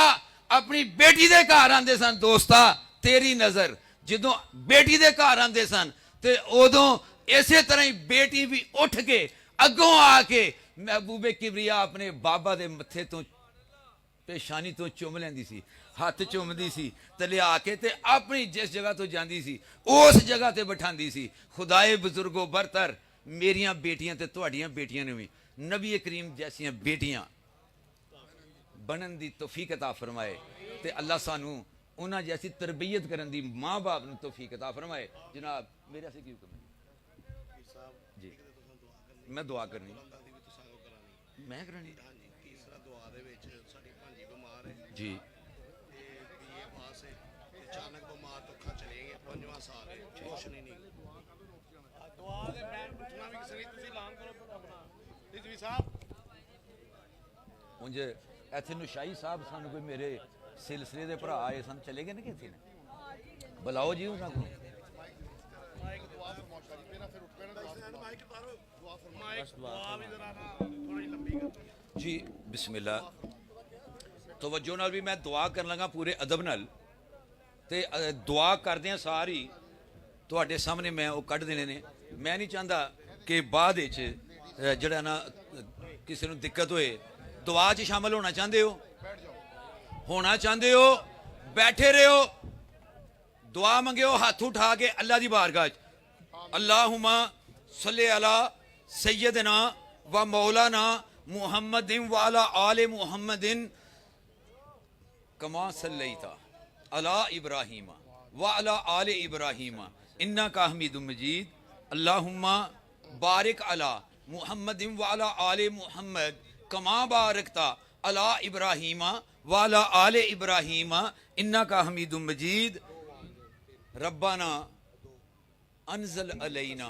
अपनी बेटी दे घर आंदे सन दोस्ता, तेरी नजर जदों बेटी दे घर आंदे सन ते उदों इसे तरह ही बेटी भी उठ के अगों आके महबूबे किबरिया अपने बाबा दे मत्थे तो पेशानी तो चुम लैंदी सी, हथ चुमदी सी ते लिया के ते अपनी जिस जगह तो जांदी सी उस जगह ते बिठांदी सी। खुदाए बुजुर्गो बरतर मेरियां बेटियां ते तुहाडियां बेटियां ने भी नबी करीम जैसियां बेटियां बनन दी तौफीक अता फरमाए ते अल्लाह सानू उन्हां जैसी तरबियत करन दी माँ बाप नूं तौफीक अता फरमाए। जनाब मेरे से क्यों करनी जी, मैं दुआ करनी मैं करानी जी। अचानक बीमार तो खा चले गए, पंजवां साल है, कुछ नहीं दुआ दे मैं पुछना भी किसी तुसी ऐलान करो अपना रिजवी साहब। उंज इत्थे शाही साहब सानू कोई मेरे सिलसिले दे भरा आए सन, चले गए ना किथे ने, बुलाओ जी उन्हां को। माइक दुआ फरमाओ जी, मेरा फिर उठ पे ना माइक उतारो, दुआ फरमाओ, दुआ भी जरा ना थोड़ी लंबी कर जी। बिस्मिल्लाह तवज्जो नाल भी मैं दुआ करन लगा पूरे अदब नाल ते दुआ करदे सारी तुहाडे सामने मैं वो कढ़ देने ने। मैं नहीं चाहता कि बाद जड़ा ना किसी को दिक्कत होए। दुआ च शामिल होना चाहते हो, बैठे रहो, दुआ मंगियो हाथ उठा के अल्लाह की बारगाह च। अल्लाहुम्मा सल्ले अला सय्यदना व मौलाना मुहम्मदिन व अला आले मुहम्मदिन कमा सल्लैता अला इब्राहीम व अला आले इब्राहीम इन्नका हमीदुम मजीद। अल्लाहुम्मा बारिक अला मुहम्मदिन व अला आले मुहम्मद कमा बारकता अला इब्राहीम व अला आले इब्राहीम इन्नका हमीदुम मजीद। रब्बाना अनज़ल अलैना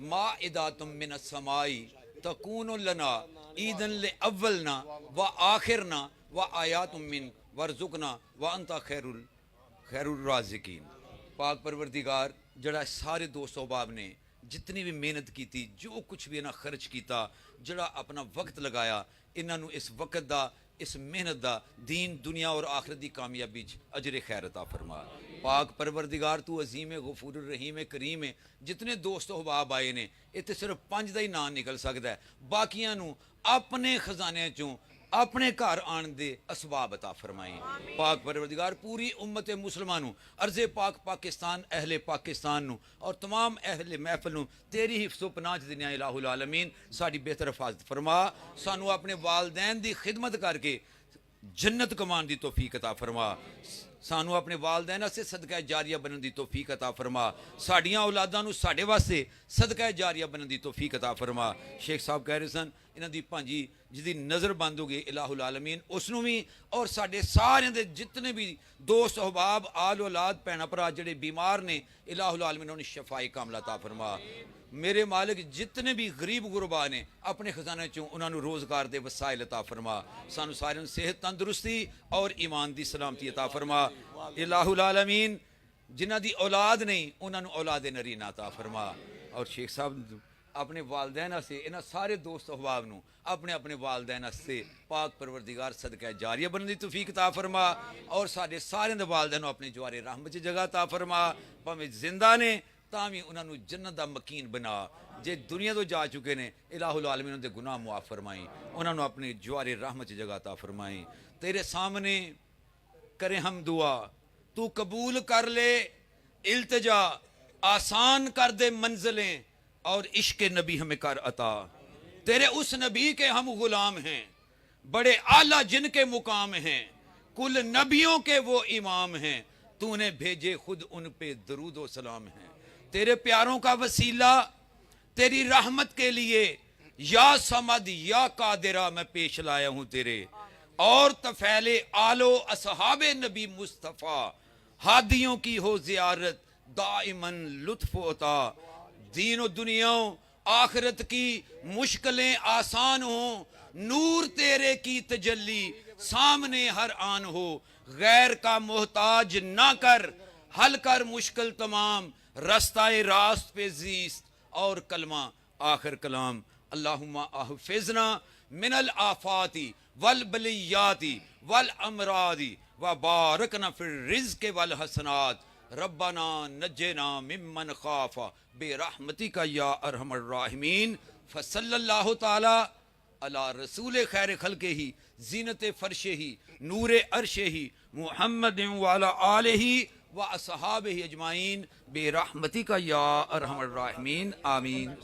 माइदातुम मिनस समाई तकूनु लना ईदन ले अव्वलना व आखिरना व आयातुम मिन वर्जुकना व अंता खैरुल राज़िकीन। पाक परवरदिगार जड़ा सारे दोस्त अहबाब ने जितनी भी मेहनत की थी, जो कुछ भी इन्हें खर्च किया, जड़ा अपना वक्त लगाया, इन्हों इस वक्त का, इस मेहनत का दीन दुनिया और आखिरत की कामयाबी अजर खैर अता फरमा। पाक परवरदिगार तू अजीम है, गफूर रहीम है, करीम है। जितने दोस्त अहबाब आए ने, इतने सिर्फ 5 का ही नाम निकल सकता है, बाकियां नू अपने खजाने चों अपने घर आने दे असबाब अता फरमाई। पाक परवरदिगार पूरी उम्मत मुसलमानों, अर्ज़े पाक पाकिस्तान, अहले पाकिस्तान नू और तमाम अहले महफल नू तेरी हिफ्ज़ो पनाह च दिन्ने इलाहुल आलमीन। साड़ी बेहतर हिफाजत फरमा, सानू अपने वालदैन दी खिदमत करके जन्नत कमान दी तौफीक अता फरमा। सानू अपने वालदैन से सदका जारिया बनने की तौफीक अता फरमा। साड़ियाँ औलादां नू साडे वास्ते सदका जारिया बनने की तौफीक अता फरमा। शेख साहब कह रहे सन, इन्हां दी भांजी जिहदी नज़र बंद हो गई इलाहुल आलमीन उसनू भी और साडे सारे दे जितने भी दोस्त अहबाब आल औलाद भैन भरा जिहड़े बीमार ने इलाहुल आलमीन उन्हें शफाई कामला अता फरमा। मेरे मालिक जितने भी गरीब गुरबा ने अपने खजाने चों उन्होंने रोज़गार दे वसाइल अता फरमा। सानू सारिਆਂ सेहत तंदुरुस्ती और ईमान दी सलामती अता फरमा। इलाहुल आलमीन जिन्हां दी औलाद नहीं उन्होंने औलाद नरीना अता फरमा। और शेख साहब अपने वालदैन से इन्हां सारे दोस्त अहबाब नू अपने अपने वालदैन से पाक परवरदिगार सदका जारिया बनने की तौफीक अता फरमा। और साडे सारे दे वालदैन नू अपने जवारे रहमत च जगह अता फरमा। भावें जिंदा ने तां भी उन्होंने जन्नत दा मकीन बना, जे दुनिया तो जा चुके ने इलाहुल आलमीन उनके गुनाह मुआफ फरमाई, उन्होंने अपने जवारे रहमत च जगह अता फरमाई। तेरे सामने करें हम दुआ, तू कबूल कर ले इल्तिजा, आसान कर दे मंजिलें और इश्क नबी हमें कर अता। तेरे उस नबी के हम गुलाम हैं, बड़े आला जिनके मुकाम हैं, कुल नबियों के वो इमाम हैं, तूने भेजे खुद उन पे दरूद व सलाम है। तेरे प्यारों का वसीला तेरी रहमत के लिए या समद या कादिरा मैं पेश लाया हूं तेरे। और तफैले आलो असहाबे नबी मुस्तफ़ा, हादियों की हो जियारत दाइमन लुत्फ होता। दीन दुनिया आखिरत की मुश्किलें आसान हो, नूर तेरे की तजल्ली सामने हर आन हो। गैर का मोहताज ना कर, हल कर मुश्किल तमाम, रस्ताए रास्त पे जीस्त और कलमा आखिर कलाम। अल्लाहुम्मा अहफिजना मिनल आफाती वल बलियाती वल अमरादी व बारकना फिर रिज़्क़ वल हसनात। रब्बना नज्जना मिम्मन खाफा बेरहमतिका या अरहमर राहिमीन। फसल्लल्लाहु ताला अला रसूल खैर खल्के ही जीनत फर्शे ही नूर अर्शे ही मुहम्मद व अला आलिही व असहाबिही अजमाइन बेरहमतिका या अरहमर राहिमीन। आमीन।